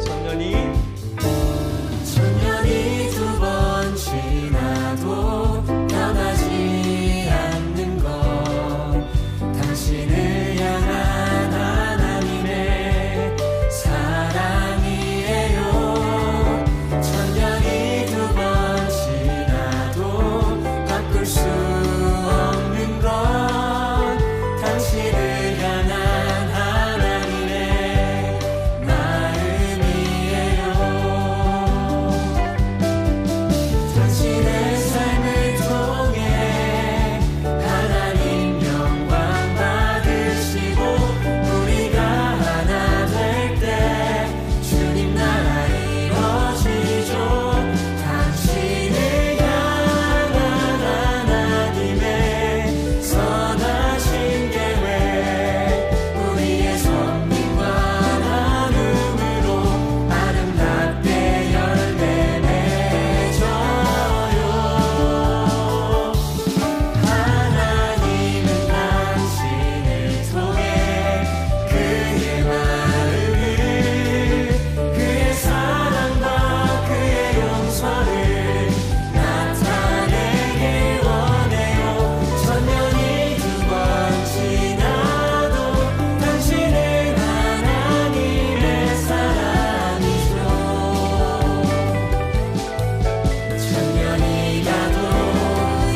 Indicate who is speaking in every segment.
Speaker 1: 천년이 두 번 지나도 변하지 않는 것, 당신을 향한 하나님의 사랑이에요. 천년이 두 번 지나도 바꿀 수 없는 것, 당신을 향한 하나님의 마음이에요. 당신의 삶을 통해 하나님 영광 받으시고, 우리가 하나 될 때 주님 나라 이루어지죠. 당신을 향한 하나님의 선하신 계획, 우리의 선민과 나눔으로 아름답게 열매 맺어요. 하나님은 당신을 통해 그의 마음을, 그의 사랑과 그의 용서를 나타내길 원해요. 천년이 두 번 지나도 당신은 하나님의 사랑이죠. 천년이 가도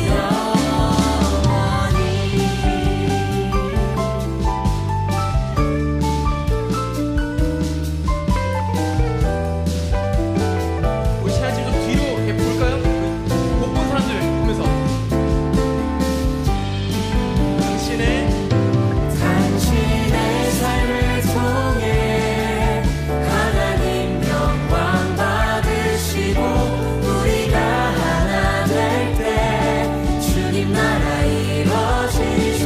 Speaker 1: 영원히.
Speaker 2: 우리 사진 좀 뒤로 이렇게 볼까요? 못 본 사람들 보면서
Speaker 1: 당신의 삶을 통해 하나님 영광 받으시고, 우리가 하나 될 때 주님 나라 이루어지죠.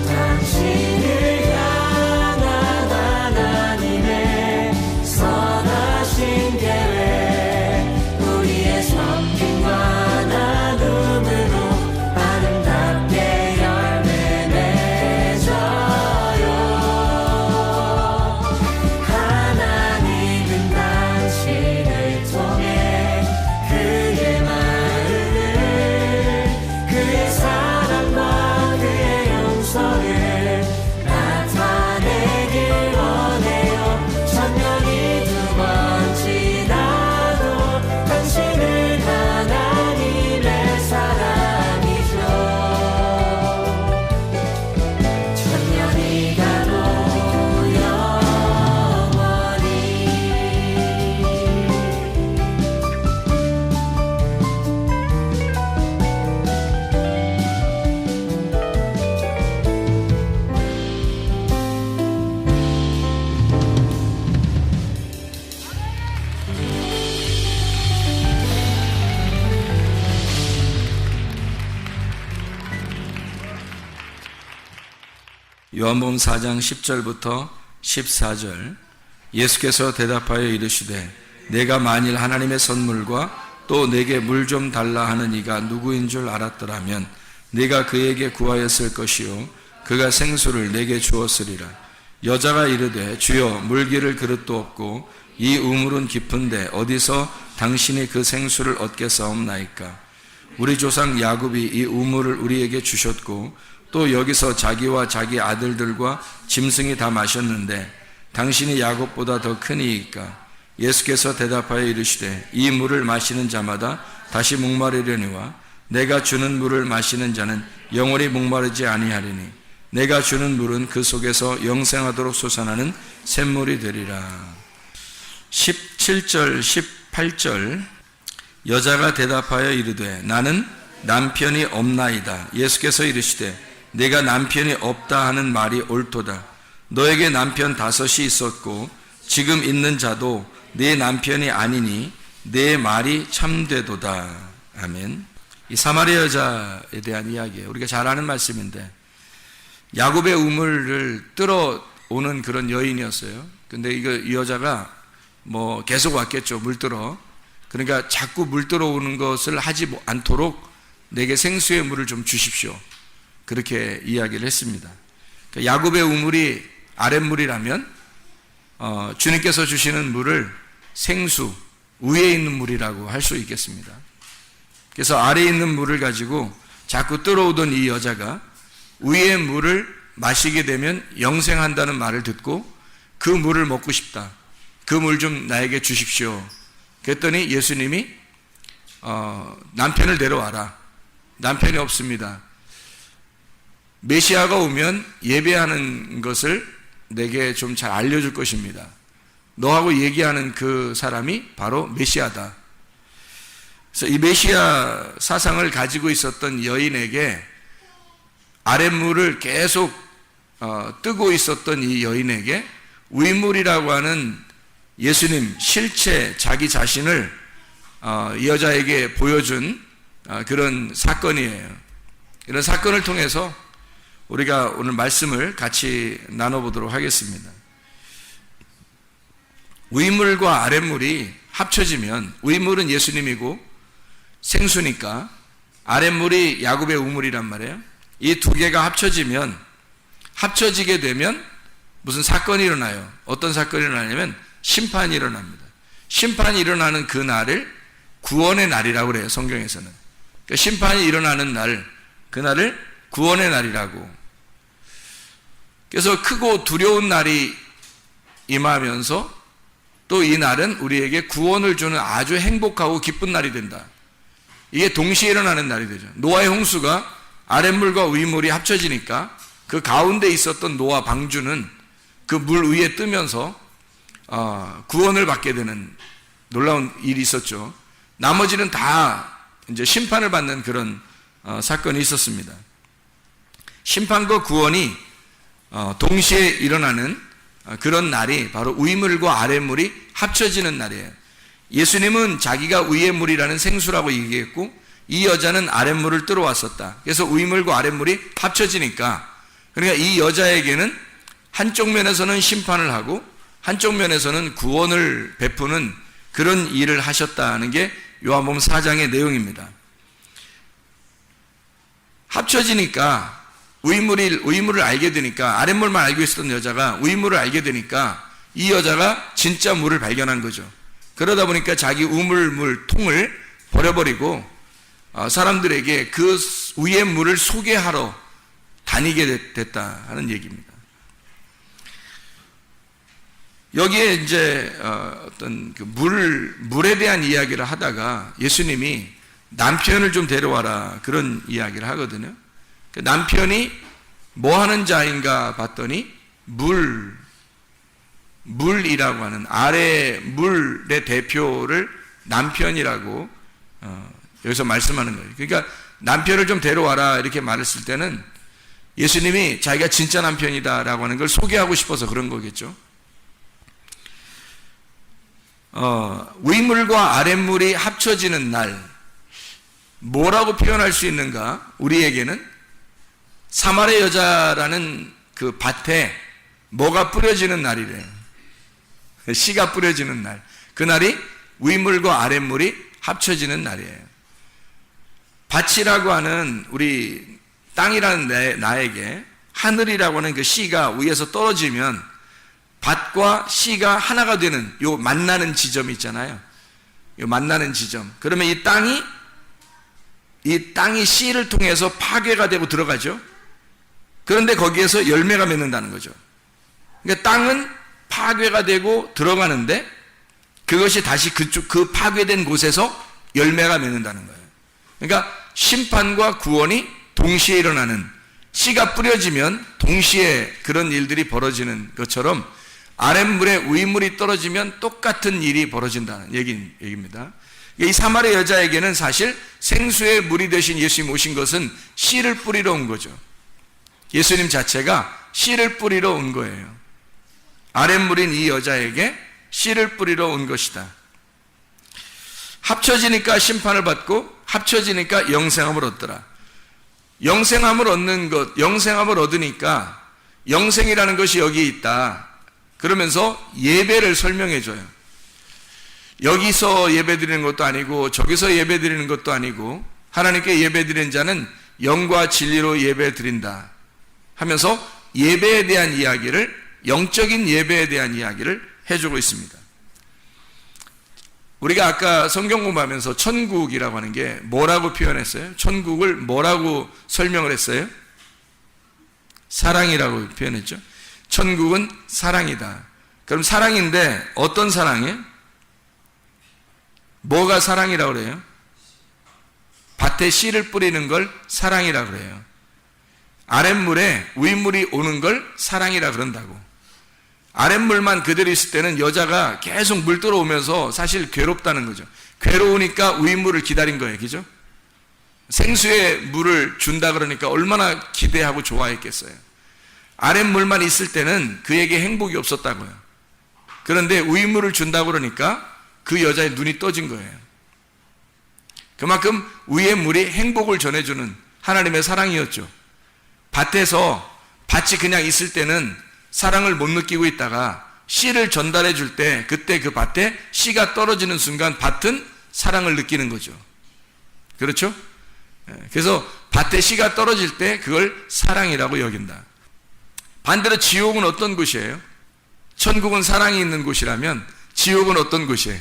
Speaker 1: 당신을 향한 하나님의 선하신 계획, 우리의 섬김과 나눔으로 아름답게 열매 맺어요. 하나님은 당신을 통해 그의 마음을, 그의 사랑과 그의 용서를 나타내길 원해요. 천년이 두 번 지나도 당신은 하나님의 사랑이죠. 천년이 가도 영원히.
Speaker 3: 요한복음 4장 10절부터 14절. 예수께서 대답하여 이르시되 내가 만일 하나님의 선물과 또 내게 물 좀 달라 하는 이가 누구인 줄 알았더라면 네가 그에게 구하였을 것이요 그가 생수를 내게 주었으리라. 여자가 이르되 주여 물기를 그릇도 없고 이 우물은 깊은데 어디서 당신이 그 생수를 얻겠사옵나이까. 우리 조상 야곱이 이 우물을 우리에게 주셨고 또 여기서 자기와 자기 아들들과 짐승이 다 마셨는데 당신이 야곱보다 더 크니이까. 예수께서 대답하여 이르시되 이 물을 마시는 자마다 다시 목마르려니와 내가 주는 물을 마시는 자는 영원히 목마르지 아니하리니 내가 주는 물은 그 속에서 영생하도록 솟아나는 샘물이 되리라. 17절 18절. 여자가 대답하여 이르되 나는 남편이 없나이다. 예수께서 이르시되 내가 남편이 없다 하는 말이 옳도다. 너에게 남편 5이 있었고 지금 있는 자도 네 남편이 아니니 내 말이 참되도다. 아멘. 이 사마리아 여자에 대한 이야기예요. 우리가 잘 아는 말씀인데 야곱의 우물을 뚫어 오는 그런 여인이었어요. 근데 이 여자가 뭐 계속 왔겠죠. 물 뚫어. 그러니까 자꾸 물 뚫어 오는 것을 하지 않도록 내게 생수의 물을 좀 주십시오. 그렇게 이야기를 했습니다. 야곱의 우물이 아랫물이라면 주님께서 주시는 물을 생수, 위에 있는 물이라고 할 수 있겠습니다. 그래서 아래에 있는 물을 가지고 자꾸 들어오던 이 여자가 위의 물을 마시게 되면 영생한다는 말을 듣고 그 물을 먹고 싶다. 그 물 좀 나에게 주십시오. 그랬더니 예수님이 남편을 데려와라. 남편이 없습니다. 메시아가 오면 예배하는 것을 내게 좀 잘 알려줄 것입니다. 너하고 얘기하는 그 사람이 바로 메시아다. 그래서 이 메시아 사상을 가지고 있었던 여인에게 아랫물을 계속 뜨고 있었던 이 여인에게 위물이라고 하는 예수님 실체 자기 자신을 이 여자에게 보여준 그런 사건이에요. 이런 사건을 통해서 우리가 오늘 말씀을 같이 나눠보도록 하겠습니다. 위물과 아랫물이 합쳐지면, 위물은 예수님이고 생수니까 아랫물이 야곱의 우물이란 말이에요. 이 두 개가 합쳐지게 되면 무슨 사건이 일어나요. 어떤 사건이 일어나냐면 심판이 일어납니다. 심판이 일어나는 그 날을 구원의 날이라고 그래요, 성경에서는. 그러니까 심판이 일어나는 날, 그날을 구원의 날이라고. 그래서 크고 두려운 날이 임하면서 또 이 날은 우리에게 구원을 주는 아주 행복하고 기쁜 날이 된다. 이게 동시에 일어나는 날이 되죠. 노아의 홍수가 아랫물과 위물이 합쳐지니까 그 가운데 있었던 노아 방주는 그 물 위에 뜨면서 구원을 받게 되는 놀라운 일이 있었죠. 나머지는 다 이제 심판을 받는 그런 사건이 있었습니다. 심판과 구원이 동시에 일어나는 그런 날이 바로 위물과 아랫물이 합쳐지는 날이에요. 예수님은 자기가 위의 물이라는 생수라고 얘기했고 이 여자는 아랫물을 들어왔었다. 그래서 위물과 아랫물이 합쳐지니까, 그러니까 이 여자에게는 한쪽 면에서는 심판을 하고 한쪽 면에서는 구원을 베푸는 그런 일을 하셨다는 게 요한복음 4장의 내용입니다. 합쳐지니까 위물을 알게 되니까, 아랫물만 알고 있었던 여자가 위물을 알게 되니까 이 여자가 진짜 물을 발견한 거죠. 그러다 보니까 자기 우물물 통을 버려버리고 사람들에게 그 위의 물을 소개하러 다니게 됐다 하는 얘기입니다. 여기에 이제 어떤 그 물에 대한 이야기를 하다가 예수님이 남편을 좀 데려와라 그런 이야기를 하거든요. 그 남편이 뭐 하는 자인가 봤더니 물이라고 하는 아래 물의 대표를 남편이라고 여기서 말씀하는 거예요. 그러니까 남편을 좀 데려와라 이렇게 말했을 때는 예수님이 자기가 진짜 남편이다라고 하는 걸 소개하고 싶어서 그런 거겠죠. 위물과 아랫물이 합쳐지는 날, 뭐라고 표현할 수 있는가? 우리에게는 사마리아 여자라는 그 밭에 뭐가 뿌려지는 날이래요. 씨가 뿌려지는 날. 그날이 위물과 아랫물이 합쳐지는 날이에요. 밭이라고 하는 우리 땅이라는 나에게 하늘이라고 하는 그 씨가 위에서 떨어지면 밭과 씨가 하나가 되는 요 만나는 지점이 있잖아요. 요 만나는 지점. 그러면 이 땅이 씨를 통해서 파괴가 되고 들어가죠. 그런데 거기에서 열매가 맺는다는 거죠. 그러니까 땅은 파괴가 되고 들어가는데 그것이 다시 그 파괴된 곳에서 열매가 맺는다는 거예요. 그러니까 심판과 구원이 동시에 일어나는, 씨가 뿌려지면 동시에 그런 일들이 벌어지는 것처럼 아랫물에 위물이 떨어지면 똑같은 일이 벌어진다는 얘기입니다. 이 사마리아 여자에게는 사실 생수의 물이 되신 예수님 오신 것은 씨를 뿌리러 온 거죠. 예수님 자체가 씨를 뿌리러 온 거예요. 아랫물인 이 여자에게 씨를 뿌리러 온 것이다. 합쳐지니까 심판을 받고 합쳐지니까 영생함을 얻더라. 영생함을 얻는 것, 영생함을 얻으니까 영생이라는 것이 여기에 있다. 그러면서 예배를 설명해 줘요. 여기서 예배 드리는 것도 아니고 저기서 예배 드리는 것도 아니고 하나님께 예배 드리는 자는 영과 진리로 예배 드린다 하면서 예배에 대한 이야기를, 영적인 예배에 대한 이야기를 해주고 있습니다. 우리가 아까 성경 공부하면서 천국이라고 하는 게 뭐라고 표현했어요? 천국을 뭐라고 설명을 했어요? 사랑이라고 표현했죠. 천국은 사랑이다. 그럼 사랑인데 어떤 사랑이에요? 뭐가 사랑이라고 그래요? 밭에 씨를 뿌리는 걸 사랑이라고 그래요. 아랫물에 윗물이 오는 걸 사랑이라 그런다고. 아랫물만 그대로 있을 때는 여자가 계속 물 들어오면서 사실 괴롭다는 거죠. 괴로우니까 윗물을 기다린 거예요. 그죠? 생수에 물을 준다 그러니까 얼마나 기대하고 좋아했겠어요. 아랫물만 있을 때는 그에게 행복이 없었다고요. 그런데 윗물을 준다고 그러니까 그 여자의 눈이 떠진 거예요. 그만큼 위의 물이 행복을 전해주는 하나님의 사랑이었죠. 밭에서 밭이 그냥 있을 때는 사랑을 못 느끼고 있다가 씨를 전달해 줄 때 그때 그 밭에 씨가 떨어지는 순간 밭은 사랑을 느끼는 거죠. 그렇죠? 그래서 밭에 씨가 떨어질 때 그걸 사랑이라고 여긴다. 반대로 지옥은 어떤 곳이에요? 천국은 사랑이 있는 곳이라면 지옥은 어떤 곳이에요?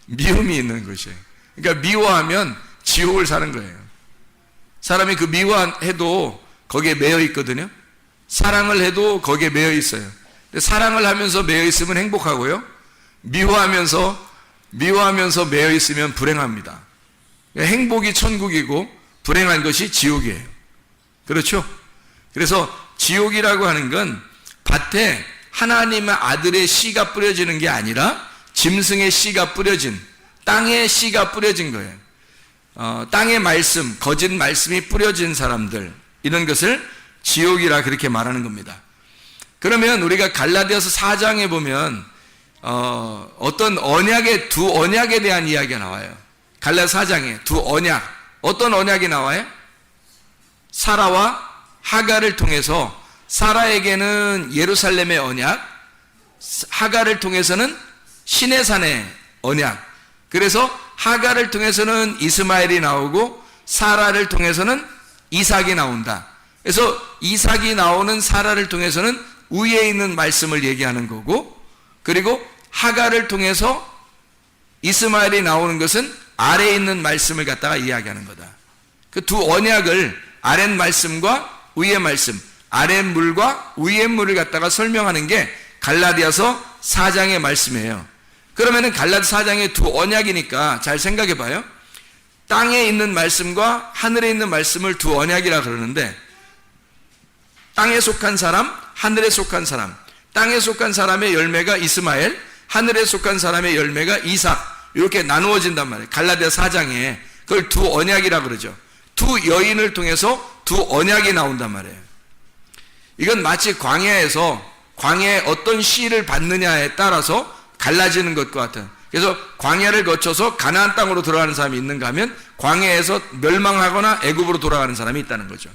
Speaker 3: 미움이 있는 곳이에요. 그러니까 미워하면 지옥을 사는 거예요. 사람이 그 미워해도 거기에 매여 있거든요. 사랑을 해도 거기에 매여 있어요. 근데 사랑을 하면서 매여 있으면 행복하고요. 미워하면서 매여 있으면 불행합니다. 그러니까 행복이 천국이고 불행한 것이 지옥이에요. 그렇죠? 그래서 지옥이라고 하는 건 밭에 하나님의 아들의 씨가 뿌려지는 게 아니라 짐승의 씨가 뿌려진, 땅에 씨가 뿌려진 거예요. 땅의 말씀, 거짓 말씀이 뿌려진 사람들, 이런 것을 지옥이라 그렇게 말하는 겁니다. 그러면 우리가 갈라디아서 4장에 보면 어떤 언약의, 두 언약에 대한 이야기가 나와요. 갈라디아서 4장에 두 언약, 어떤 언약이 나와요? 사라와 하갈을 통해서, 사라에게는 예루살렘의 언약, 하갈을 통해서는 시내산의 언약. 그래서 하갈을 통해서는 이스마엘이 나오고 사라를 통해서는 이삭이 나온다. 그래서 이삭이 나오는 사라를 통해서는 위에 있는 말씀을 얘기하는 거고, 그리고 하갈을 통해서 이스마엘이 나오는 것은 아래에 있는 말씀을 갖다가 이야기하는 거다. 그 두 언약을, 아랫 말씀과 위의 말씀, 아랫 물과 위의 물을 갖다가 설명하는 게 갈라디아서 4장의 말씀이에요. 그러면은 갈라디아서 4장의 두 언약이니까 잘 생각해 봐요. 땅에 있는 말씀과 하늘에 있는 말씀을 두 언약이라 그러는데, 땅에 속한 사람, 하늘에 속한 사람, 땅에 속한 사람의 열매가 이스마엘, 하늘에 속한 사람의 열매가 이삭, 이렇게 나누어진단 말이에요. 갈라디아서 4장에 그걸 두 언약이라 그러죠. 두 여인을 통해서 두 언약이 나온단 말이에요. 이건 마치 광야에 어떤 씨를 받느냐에 따라서 갈라지는 것과 같은. 그래서 광야를 거쳐서 가나안 땅으로 들어가는 사람이 있는가 하면 광야에서 멸망하거나 애굽으로 돌아가는 사람이 있다는 거죠.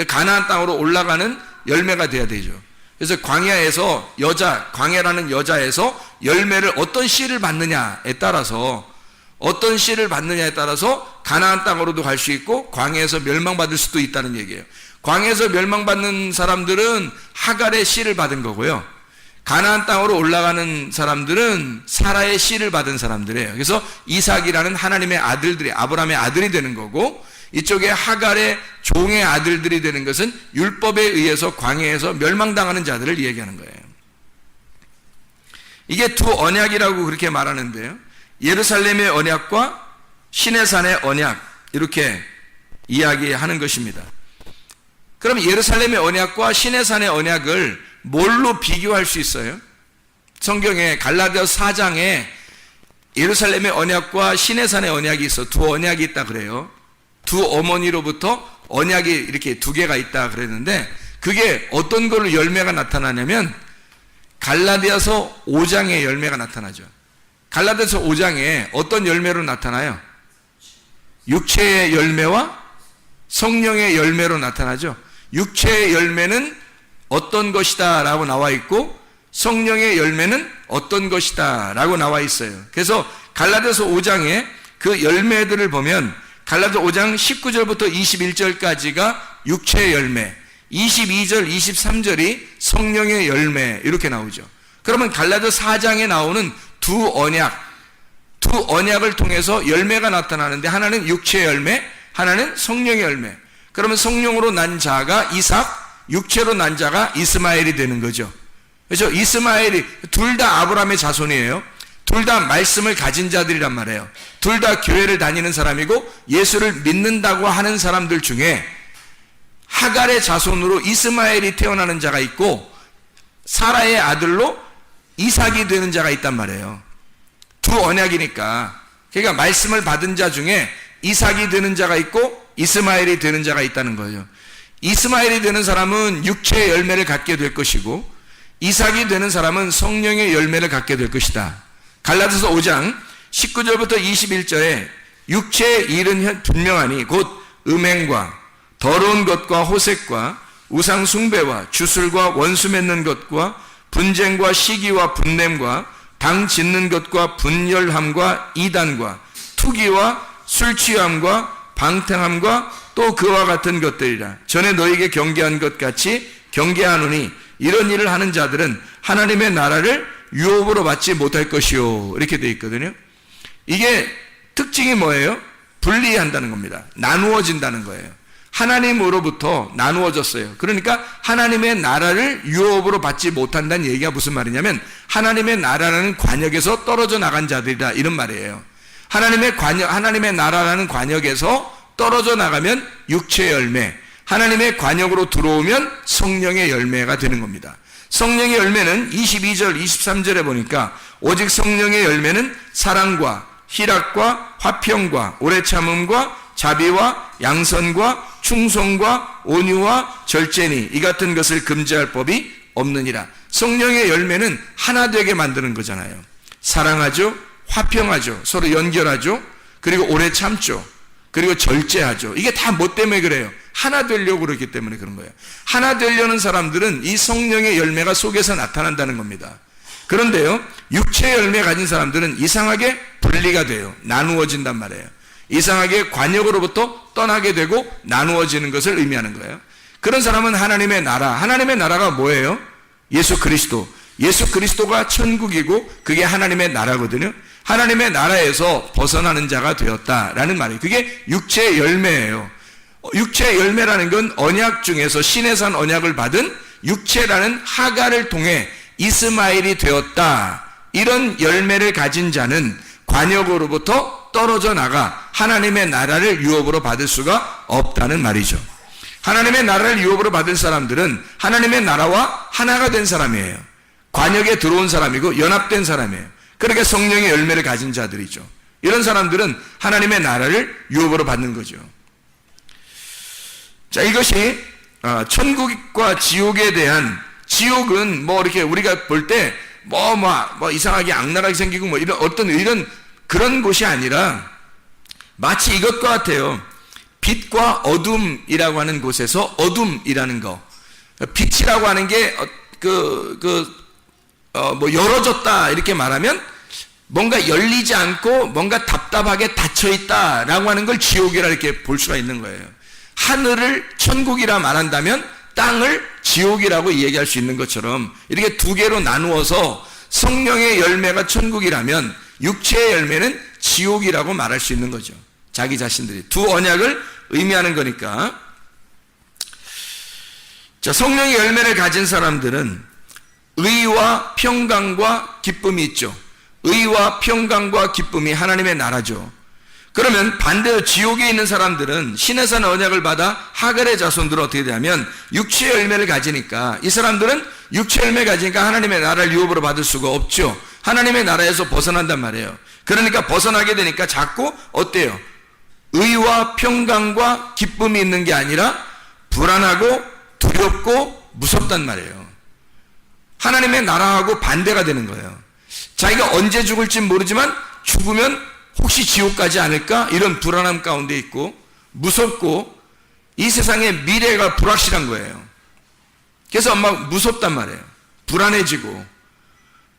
Speaker 3: 가나안 땅으로 올라가는 열매가 돼야 되죠. 그래서 광야라는 여자에서 열매를 어떤 씨를 받느냐에 따라서 가나안 땅으로도 갈 수 있고 광야에서 멸망받을 수도 있다는 얘기예요. 광야에서 멸망받는 사람들은 하갈의 씨를 받은 거고요. 가나안 땅으로 올라가는 사람들은 사라의 씨를 받은 사람들이에요. 그래서 이삭이라는 하나님의 아들들이, 아브라함의 아들이 되는 거고, 이쪽에 하갈의 종의 아들들이 되는 것은 율법에 의해서 광야에서 멸망당하는 자들을 얘기하는 거예요. 이게 두 언약이라고 그렇게 말하는데요. 예루살렘의 언약과 시내산의 언약, 이렇게 이야기하는 것입니다. 그럼 예루살렘의 언약과 시내산의 언약을 뭘로 비교할 수 있어요? 성경에 갈라디아서 4장에 예루살렘의 언약과 시내산의 언약이 있어. 두 언약이 있다 그래요. 두 어머니로부터 언약이 이렇게 두 개가 있다 그랬는데, 그게 어떤 걸로 열매가 나타나냐면 갈라디아서 5장에 열매가 나타나죠. 갈라디아서 5장에 어떤 열매로 나타나요? 육체의 열매와 성령의 열매로 나타나죠. 육체의 열매는 어떤 것이다 라고 나와 있고, 성령의 열매는 어떤 것이다 라고 나와 있어요. 그래서 갈라디아서 5장에 그 열매들을 보면 갈라디아서 5장 19절부터 21절까지가 육체의 열매, 22절, 23절이 성령의 열매 이렇게 나오죠. 그러면 갈라디아 4장에 나오는 두 언약을 통해서 열매가 나타나는데 하나는 육체의 열매, 하나는 성령의 열매. 그러면 성령으로 난 자가 이삭, 육체로 난 자가 이스마엘이 되는 거죠. 그렇죠? 이스마엘이 둘 다 아브라함의 자손이에요. 둘 다 말씀을 가진 자들이란 말이에요. 둘 다 교회를 다니는 사람이고 예수를 믿는다고 하는 사람들 중에 하갈의 자손으로 이스마엘이 태어나는 자가 있고 사라의 아들로 이삭이 되는 자가 있단 말이에요. 두 언약이니까. 그러니까 말씀을 받은 자 중에 이삭이 되는 자가 있고 이스마엘이 되는 자가 있다는 거예요. 이스마엘이 되는 사람은 육체의 열매를 갖게 될 것이고 이삭이 되는 사람은 성령의 열매를 갖게 될 것이다. 갈라디아서 5장 19절부터 21절에 육체의 일은 분명하니 곧 음행과 더러운 것과 호색과 우상 숭배와 주술과 원수 맺는 것과 분쟁과 시기와 분냄과 당 짓는 것과 분열함과 이단과 투기와 술 취함과 방탕함과 또 그와 같은 것들이라. 전에 너에게 경계한 것 같이 경계하노니 이런 일을 하는 자들은 하나님의 나라를 유업으로 받지 못할 것이요. 이렇게 되어 있거든요. 이게 특징이 뭐예요? 분리한다는 겁니다. 나누어진다는 거예요. 하나님으로부터 나누어졌어요. 그러니까 하나님의 나라를 유업으로 받지 못한다는 얘기가 무슨 말이냐면 하나님의 나라라는 관역에서 떨어져 나간 자들이다 이런 말이에요. 하나님의 나라라는 관역에서 떨어져 나가면 육체의 열매, 하나님의 관역으로 들어오면 성령의 열매가 되는 겁니다. 성령의 열매는 22절, 23절에 보니까 오직 성령의 열매는 사랑과 희락과 화평과 오래 참음과 자비와 양선과 충성과 온유와 절제니 이 같은 것을 금지할 법이 없느니라. 성령의 열매는 하나 되게 만드는 거잖아요. 사랑하죠, 화평하죠, 서로 연결하죠, 그리고 오래 참죠, 그리고 절제하죠. 이게 다 뭐 때문에 그래요? 하나 되려고 그렇기 때문에 그런 거예요. 하나 되려는 사람들은 이 성령의 열매가 속에서 나타난다는 겁니다. 그런데요, 육체의 열매 가진 사람들은 이상하게 분리가 돼요. 나누어진단 말이에요. 이상하게 관역으로부터 떠나게 되고 나누어지는 것을 의미하는 거예요. 그런 사람은 하나님의 나라가 뭐예요? 예수 그리스도가 천국이고 그게 하나님의 나라거든요. 하나님의 나라에서 벗어나는 자가 되었다라는 말이에요. 그게 육체의 열매예요. 육체의 열매라는 건 언약 중에서 신의 산 언약을 받은 육체라는 하갈을 통해 이스마엘이 되었다. 이런 열매를 가진 자는 관역으로부터 떨어져 나가 하나님의 나라를 유업으로 받을 수가 없다는 말이죠. 하나님의 나라를 유업으로 받은 사람들은 하나님의 나라와 하나가 된 사람이에요. 관역에 들어온 사람이고 연합된 사람이에요. 그러니까 성령의 열매를 가진 자들이죠. 이런 사람들은 하나님의 나라를 유업으로 받는 거죠. 자, 이것이 천국과 지옥에 대한, 지옥은 뭐 이렇게 우리가 볼 때 뭐 이상하게 악랄하게 생기고 뭐 이런 그런 곳이 아니라 마치 이것과 같아요. 빛과 어둠이라고 하는 곳에서 어둠이라는 거, 빛이라고 하는 게 열어졌다 이렇게 말하면 뭔가 열리지 않고 뭔가 답답하게 닫혀 있다라고 하는 걸 지옥이라 이렇게 볼 수가 있는 거예요. 하늘을 천국이라 말한다면 땅을 지옥이라고 얘기할 수 있는 것처럼 이렇게 두 개로 나누어서 성령의 열매가 천국이라면 육체의 열매는 지옥이라고 말할 수 있는 거죠. 자기 자신들이 두 언약을 의미하는 거니까. 자, 성령의 열매를 가진 사람들은 의와 평강과 기쁨이 있죠. 의와 평강과 기쁨이 하나님의 나라죠. 그러면 반대로 지옥에 있는 사람들은 신의 산 언약을 받아 하갈의 자손들은 어떻게 되냐면 육체의 열매를 가지니까, 이 사람들은 육체의 열매를 가지니까 하나님의 나라를 유업으로 받을 수가 없죠. 하나님의 나라에서 벗어난단 말이에요. 그러니까 벗어나게 되니까 자꾸 어때요? 의와 평강과 기쁨이 있는 게 아니라 불안하고 두렵고 무섭단 말이에요. 하나님의 나라하고 반대가 되는 거예요. 자기가 언제 죽을지 모르지만 죽으면 혹시 지옥 가지 않을까? 이런 불안함 가운데 있고 무섭고 이 세상의 미래가 불확실한 거예요. 그래서 막 무섭단 말이에요. 불안해지고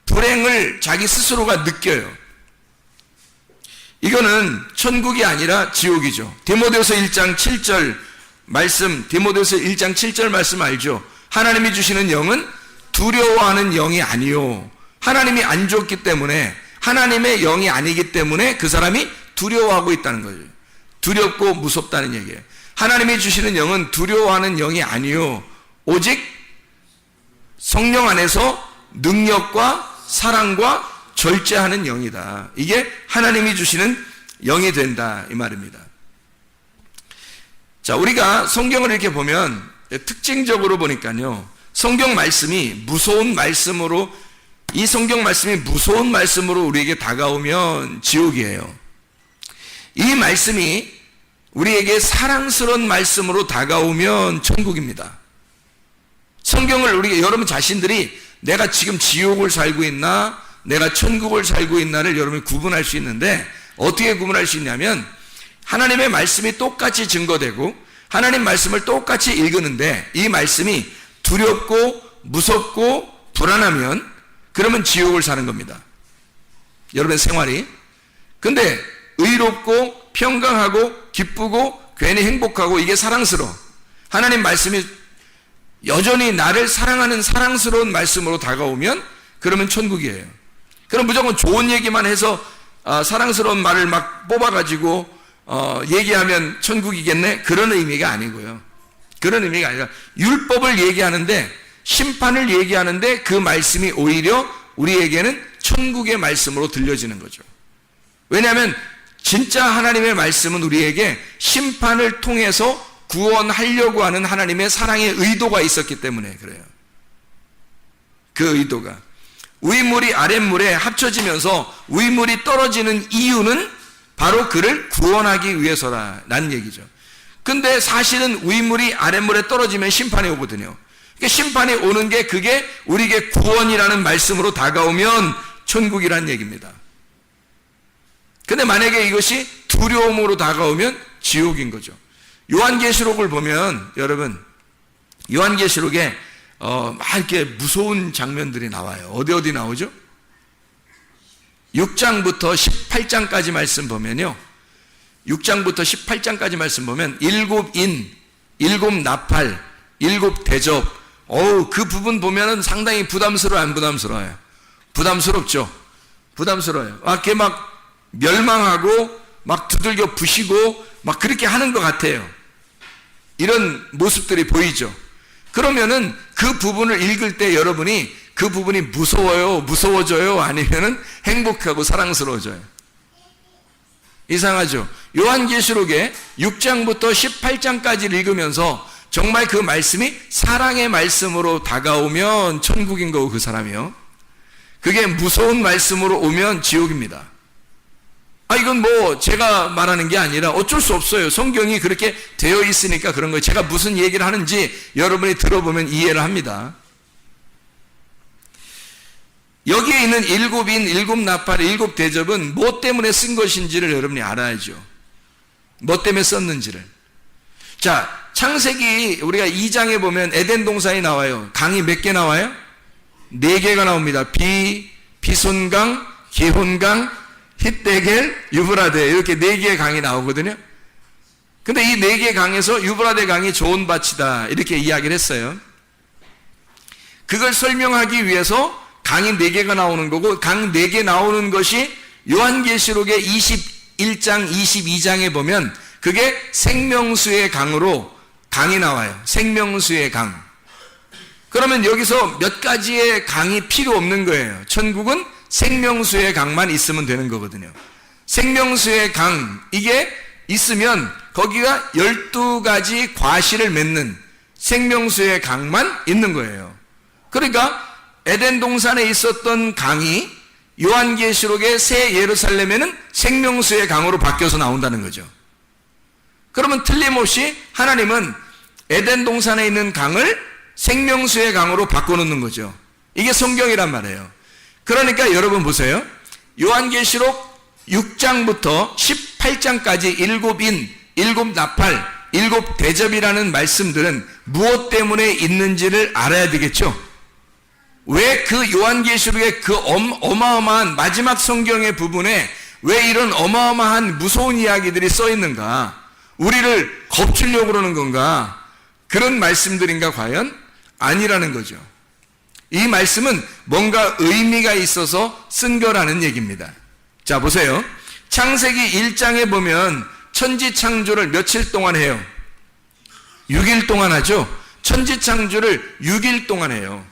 Speaker 3: 불행을 자기 스스로가 느껴요. 이거는 천국이 아니라 지옥이죠. 디모데후서 1장 7절 말씀, 디모데후서 1장 7절 말씀 알죠? 하나님이 주시는 영은 두려워하는 영이 아니요. 하나님이 안 줬기 때문에, 하나님의 영이 아니기 때문에 그 사람이 두려워하고 있다는 거죠. 두렵고 무섭다는 얘기예요. 하나님이 주시는 영은 두려워하는 영이 아니요. 오직 성령 안에서 능력과 사랑과 절제하는 영이다. 이게 하나님이 주시는 영이 된다, 이 말입니다. 자, 우리가 성경을 이렇게 보면 특징적으로 보니까요, 성경 말씀이 무서운 말씀으로, 이 성경 말씀이 무서운 말씀으로 우리에게 다가오면 지옥이에요. 이 말씀이 우리에게 사랑스러운 말씀으로 다가오면 천국입니다. 성경을 여러분 자신들이 내가 지금 지옥을 살고 있나, 내가 천국을 살고 있나를 여러분이 구분할 수 있는데, 어떻게 구분할 수 있냐면, 하나님의 말씀이 똑같이 증거되고 하나님 말씀을 똑같이 읽는데 이 말씀이 두렵고 무섭고 불안하면, 그러면 지옥을 사는 겁니다. 여러분의 생활이. 근데 의롭고 평강하고 기쁘고 괜히 행복하고 이게 사랑스러워, 하나님 말씀이 여전히 나를 사랑하는 사랑스러운 말씀으로 다가오면, 그러면 천국이에요. 그럼 무조건 좋은 얘기만 해서 사랑스러운 말을 막 뽑아가지고 얘기하면 천국이겠네? 그런 의미가 아니고요. 그런 의미가 아니라 율법을 얘기하는데, 심판을 얘기하는데 그 말씀이 오히려 우리에게는 천국의 말씀으로 들려지는 거죠. 왜냐하면 진짜 하나님의 말씀은 우리에게 심판을 통해서 구원하려고 하는 하나님의 사랑의 의도가 있었기 때문에 그래요. 그 의도가 위물이 아랫물에 합쳐지면서 위물이 떨어지는 이유는 바로 그를 구원하기 위해서라는 얘기죠. 근데 사실은 위물이 아랫물에 떨어지면 심판이 오거든요. 그러니까 심판이 오는 게, 그게 우리에게 구원이라는 말씀으로 다가오면 천국이란 얘기입니다. 근데 만약에 이것이 두려움으로 다가오면 지옥인 거죠. 요한계시록을 보면 여러분, 요한계시록에 막 이렇게 무서운 장면들이 나와요. 어디 나오죠? 6장부터 18장까지 말씀 보면요, 6장부터 18장까지 말씀 보면 일곱 인, 일곱 나팔, 일곱 대접, 그 부분 보면은 상당히 부담스러워요, 안 부담스러워요? 부담스럽죠? 부담스러워요. 이렇게 막 멸망하고 막 두들겨 부시고 막 그렇게 하는 것 같아요. 이런 모습들이 보이죠. 그러면은 그 부분을 읽을 때 여러분이 그 부분이 무서워요, 무서워져요, 아니면은 행복하고 사랑스러워져요? 이상하죠? 요한계시록에 6장부터 18장까지를 읽으면서 정말 그 말씀이 사랑의 말씀으로 다가오면 천국인 거고, 그 사람이요. 그게 무서운 말씀으로 오면 지옥입니다. 이건 뭐 제가 말하는 게 아니라 어쩔 수 없어요. 성경이 그렇게 되어 있으니까 그런 거예요. 제가 무슨 얘기를 하는지 여러분이 들어보면 이해를 합니다. 여기에 있는 일곱 인, 일곱 나팔, 일곱 대접은 뭐 때문에 쓴 것인지를 여러분이 알아야죠. 뭐 때문에 썼는지를. 자, 창세기 우리가 2장에 보면 에덴 동산이 나와요. 강이 몇 개 나와요? 4개가 나옵니다. 비손강, 기혼강, 힛데겔, 유브라데, 이렇게 4개의 강이 나오거든요. 근데 이 4개의 강에서 유브라데 강이 좋은 밭이다, 이렇게 이야기를 했어요. 그걸 설명하기 위해서 강이 4개가 나오는 거고, 강 4개 나오는 것이 요한계시록의 21장, 22장에 보면 그게 생명수의 강으로 강이 나와요. 생명수의 강. 그러면 여기서 몇 가지의 강이 필요 없는 거예요. 천국은 생명수의 강만 있으면 되는 거거든요. 생명수의 강, 이게 있으면 거기가 12가지 과실을 맺는 생명수의 강만 있는 거예요. 그러니까 에덴 동산에 있었던 강이 요한계시록의 새 예루살렘에는 생명수의 강으로 바뀌어서 나온다는 거죠. 그러면 틀림없이 하나님은 에덴 동산에 있는 강을 생명수의 강으로 바꿔놓는 거죠. 이게 성경이란 말이에요. 그러니까 여러분 보세요. 요한계시록 6장부터 18장까지 일곱 인, 일곱 나팔, 일곱 대접이라는 말씀들은 무엇 때문에 있는지를 알아야 되겠죠. 왜 그 요한계시록의 그 어마어마한 마지막 성경의 부분에 왜 이런 어마어마한 무서운 이야기들이 써 있는가? 우리를 겁주려고 그러는 건가? 그런 말씀들인가 과연? 아니라는 거죠. 이 말씀은 뭔가 의미가 있어서 쓴 거라는 얘기입니다. 자, 보세요. 창세기 1장에 보면 천지 창조를 며칠 동안 해요? 6일 동안 하죠. 천지 창조를 6일 동안 해요.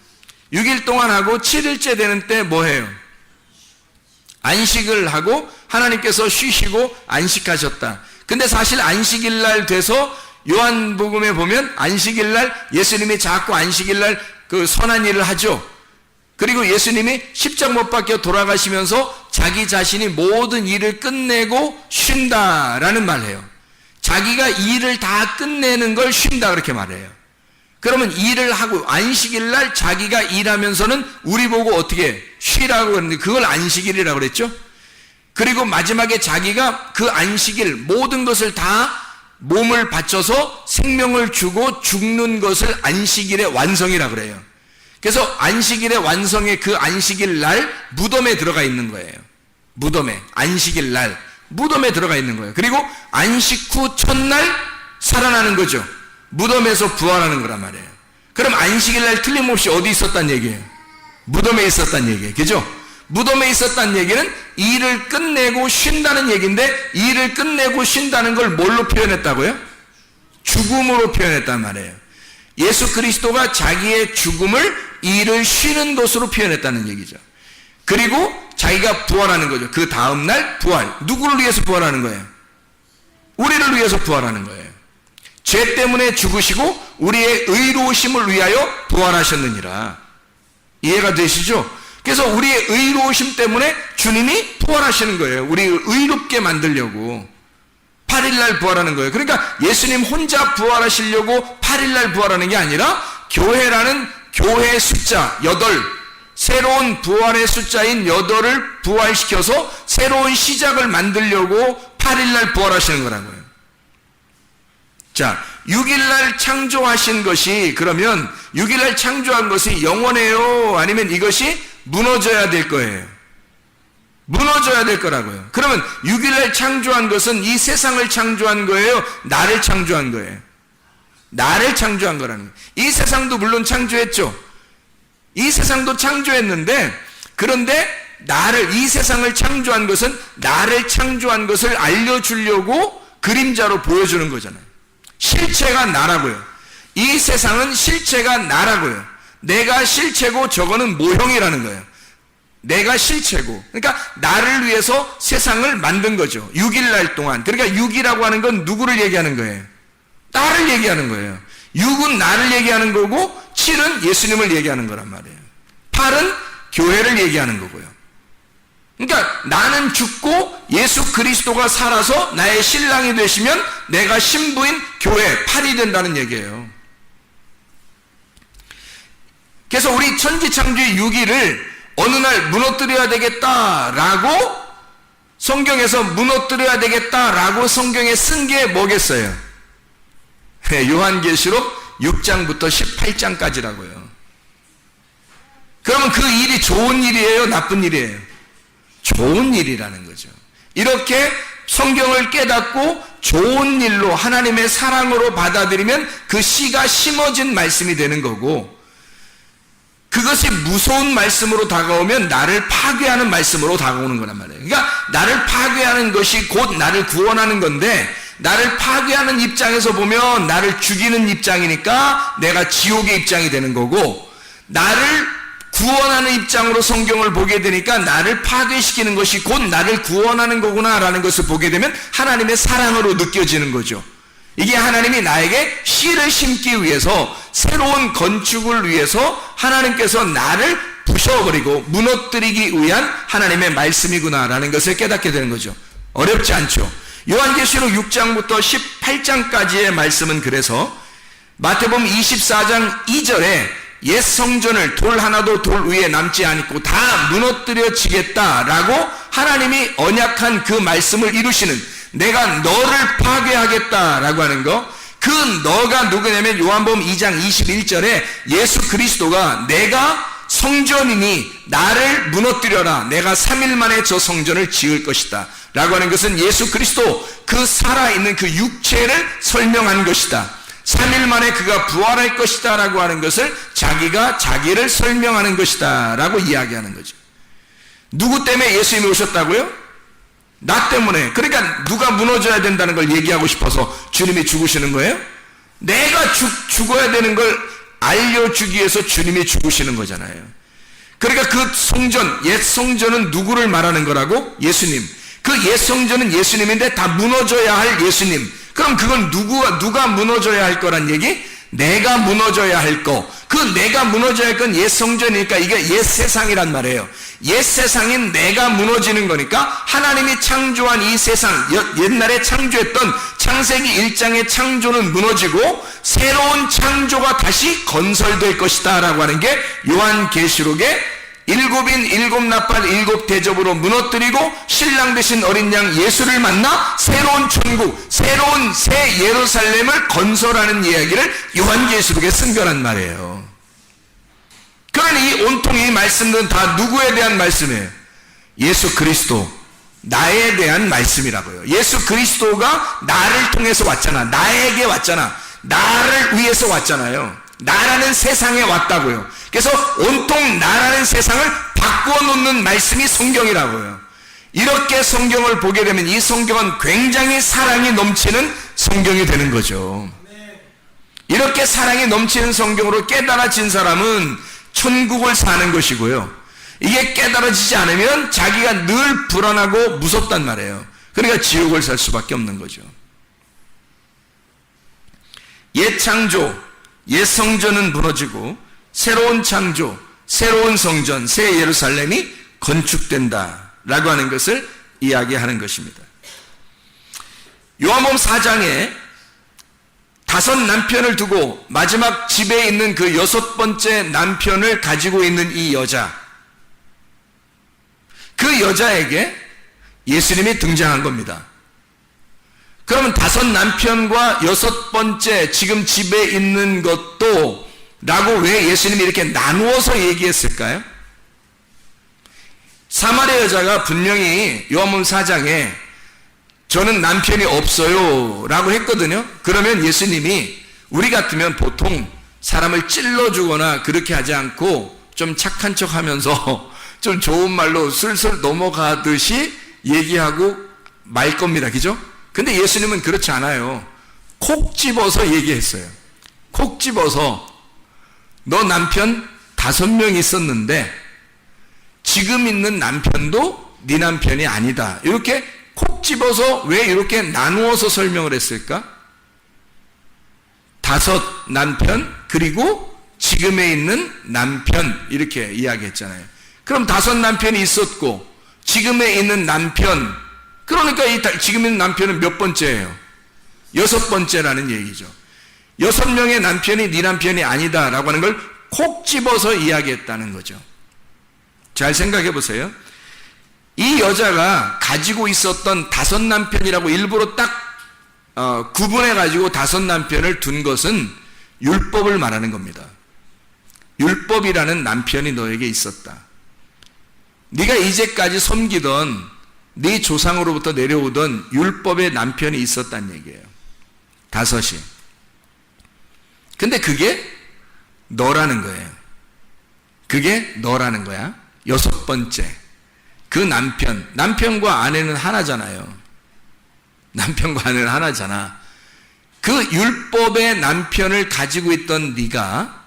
Speaker 3: 6일 동안 하고 7일째 되는 때 뭐 해요? 안식을 하고 하나님께서 쉬시고 안식하셨다. 근데 사실 안식일 날 돼서 요한복음에 보면 안식일 날 예수님이 자꾸 안식일 날 그 선한 일을 하죠. 그리고 예수님이 십자가 못 박혀 돌아가시면서 자기 자신이 모든 일을 끝내고 쉰다라는 말을 해요. 자기가 일을 다 끝내는 걸 쉰다 그렇게 말해요. 그러면 일을 하고 안식일 날 자기가 일하면서는 우리 보고 어떻게 쉬라고 했는데 그걸 안식일이라고 그랬죠. 그리고 마지막에 자기가 그 안식일 모든 것을 다 몸을 바쳐서 생명을 주고 죽는 것을 안식일의 완성이라고 그래요. 그래서 안식일의 완성의 그 안식일 날 무덤에 들어가 있는 거예요. 무덤에, 안식일 날 무덤에 들어가 있는 거예요. 그리고 안식 후 첫날 살아나는 거죠. 무덤에서 부활하는 거란 말이에요. 그럼 안식일 날 틀림없이 어디 있었단 얘기예요? 무덤에 있었단 얘기예요. 그죠? 무덤에 있었단 얘기는 일을 끝내고 쉰다는 얘기인데, 일을 끝내고 쉰다는 걸 뭘로 표현했다고요? 죽음으로 표현했단 말이에요. 예수 그리스도가 자기의 죽음을 일을 쉬는 것으로 표현했다는 얘기죠. 그리고 자기가 부활하는 거죠. 그 다음날 부활. 누구를 위해서 부활하는 거예요? 우리를 위해서 부활하는 거예요. 죄 때문에 죽으시고 우리의 의로우심을 위하여 부활하셨느니라. 이해가 되시죠? 그래서 우리의 의로우심 때문에 주님이 부활하시는 거예요. 우리를 의롭게 만들려고 8일날 부활하는 거예요. 그러니까 예수님 혼자 부활하시려고 8일날 부활하는 게 아니라 교회라는 교회 숫자 8, 새로운 부활의 숫자인 8을 부활시켜서 새로운 시작을 만들려고 8일날 부활하시는 거라고요. 자, 6일날 창조하신 것이, 그러면 6일날 창조한 것이 영원해요? 아니면 이것이 무너져야 될 거예요? 무너져야 될 거라고요. 그러면 6일날 창조한 것은 이 세상을 창조한 거예요? 나를 창조한 거예요? 나를 창조한 거라는 거예요. 이 세상도 물론 창조했죠. 이 세상도 창조했는데, 그런데 나를, 이 세상을 창조한 것은 나를 창조한 것을 알려주려고 그림자로 보여주는 거잖아요. 실체가 나라고요. 이 세상은 실체가 나라고요. 내가 실체고 저거는 모형이라는 거예요. 내가 실체고. 그러니까 나를 위해서 세상을 만든 거죠. 6일날 동안. 그러니까 6이라고 하는 건 누구를 얘기하는 거예요? 나를 얘기하는 거예요. 6은 나를 얘기하는 거고 7은 예수님을 얘기하는 거란 말이에요. 8은 교회를 얘기하는 거고요. 그러니까 나는 죽고 예수 그리스도가 살아서 나의 신랑이 되시면 내가 신부인 교회 8이 된다는 얘기예요. 그래서 우리 천지창조의 6일을 어느 날 무너뜨려야 되겠다라고 성경에서 무너뜨려야 되겠다라고 성경에 쓴 게 뭐겠어요? 요한계시록 6장부터 18장까지라고요. 그러면 그 일이 좋은 일이에요? 나쁜 일이에요? 좋은 일이라는 거죠. 이렇게 성경을 깨닫고 좋은 일로 하나님의 사랑으로 받아들이면 그 씨가 심어진 말씀이 되는 거고, 그것이 무서운 말씀으로 다가오면 나를 파괴하는 말씀으로 다가오는 거란 말이에요. 그러니까 나를 파괴하는 것이 곧 나를 구원하는 건데, 나를 파괴하는 입장에서 보면 나를 죽이는 입장이니까 내가 지옥의 입장이 되는 거고, 나를 구원하는 입장으로 성경을 보게 되니까 나를 파괴시키는 것이 곧 나를 구원하는 거구나라는 것을 보게 되면 하나님의 사랑으로 느껴지는 거죠. 이게 하나님이 나에게 씨를 심기 위해서, 새로운 건축을 위해서 하나님께서 나를 부셔버리고 무너뜨리기 위한 하나님의 말씀이구나라는 것을 깨닫게 되는 거죠. 어렵지 않죠. 요한계시록 6장부터 18장까지의 말씀은 그래서 마태복음 24장 2절에 옛 성전을 돌 하나도 돌 위에 남지 않고 다 무너뜨려지겠다라고 하나님이 언약한 그 말씀을 이루시는, 내가 너를 파괴하겠다라고 하는 거, 그 너가 누구냐면 요한복음 2장 21절에 예수 그리스도가 내가 성전이니 나를 무너뜨려라, 내가 3일 만에 저 성전을 지을 것이다 라고 하는 것은 예수 그리스도 그 살아있는 그 육체를 설명하는 것이다. 3일 만에 그가 부활할 것이다 라고 하는 것을 자기가 자기를 설명하는 것이다 라고 이야기하는 거죠. 누구 때문에 예수님이 오셨다고요? 나 때문에. 그러니까 누가 무너져야 된다는 걸 얘기하고 싶어서 주님이 죽으시는 거예요? 내가 죽어야 되는 걸 알려주기 위해서 주님이 죽으시는 거잖아요. 그러니까 그 성전, 옛 성전은 누구를 말하는 거라고? 예수님. 그 옛 성전은 예수님인데 다 무너져야 할 예수님. 그럼 그건 누가 무너져야 할 거란 얘기? 내가 무너져야 할 거. 그 내가 무너져야 할 건 옛 성전이니까 이게 옛 세상이란 말이에요. 옛 세상인 내가 무너지는 거니까 하나님이 창조한 이 세상, 옛날에 창조했던 창세기 1장의 창조는 무너지고 새로운 창조가 다시 건설될 것이다 라고 하는 게 요한계시록의 7인 7나팔 7대접으로 무너뜨리고 신랑 되신 어린 양 예수를 만나 새로운 천국, 새로운 새 예루살렘을 건설하는 이야기를 요한계시록에 쓴 거란 말이에요. 그러니 이 온통 이 말씀들은 다 누구에 대한 말씀이에요? 예수 그리스도, 나에 대한 말씀이라고요. 예수 그리스도가 나를 통해서 왔잖아. 나에게 왔잖아. 나를 위해서 왔잖아요. 나라는 세상에 왔다고요. 그래서 온통 나라는 세상을 바꾸어 놓는 말씀이 성경이라고요. 이렇게 성경을 보게 되면 이 성경은 굉장히 사랑이 넘치는 성경이 되는 거죠. 이렇게 사랑이 넘치는 성경으로 깨달아진 사람은 천국을 사는 것이고요. 이게 깨달아지지 않으면 자기가 늘 불안하고 무섭단 말이에요. 그러니까 지옥을 살 수밖에 없는 거죠. 옛 창조, 옛 성전은 무너지고 새로운 창조, 새로운 성전, 새 예루살렘이 건축된다 라고 하는 것을 이야기하는 것입니다. 요한복음 4장에 5 남편을 두고 마지막 집에 있는 그 6번째 남편을 가지고 있는 이 여자, 그 여자에게 예수님이 등장한 겁니다. 그러면 5 남편과 6번째 지금 집에 있는 것도 라고 왜 예수님이 이렇게 나누어서 얘기했을까요? 사마리아 여자가 분명히 요한복음 4장에 저는 남편이 없어요 라고 했거든요. 그러면 예수님이 우리 같으면 보통 사람을 찔러주거나 그렇게 하지 않고 좀 착한 척 하면서 좀 좋은 말로 슬슬 넘어가듯이 얘기하고 말 겁니다. 그죠? 근데 예수님은 그렇지 않아요. 콕 집어서 얘기했어요. 콕 집어서 너 남편 5명 있었는데 지금 있는 남편도 네 남편이 아니다. 이렇게 콕 집어서 왜 이렇게 나누어서 설명을 했을까? 5 남편 그리고 지금에 있는 남편 이렇게 이야기했잖아요. 그럼 5 남편이 있었고 지금에 있는 남편, 그러니까 이 지금 있는 남편은 몇 번째예요? 6번째라는 얘기죠. 6명의 남편이 네 남편이 아니다 라고 하는 걸 콕 집어서 이야기했다는 거죠. 잘 생각해 보세요. 이 여자가 가지고 있었던 5 남편이라고 일부러 딱 구분해 가지고 5 남편을 둔 것은 율법을 말하는 겁니다. 율법이라는 남편이 너에게 있었다. 네가 이제까지 섬기던 네 조상으로부터 내려오던 율법의 남편이 있었다는 얘기예요. 5이. 근데 그게 너라는 거예요. 그게 너라는 거야. 6번째. 그 남편과 아내는 하나잖아요. 남편과 아내는 하나잖아. 그 율법의 남편을 가지고 있던 네가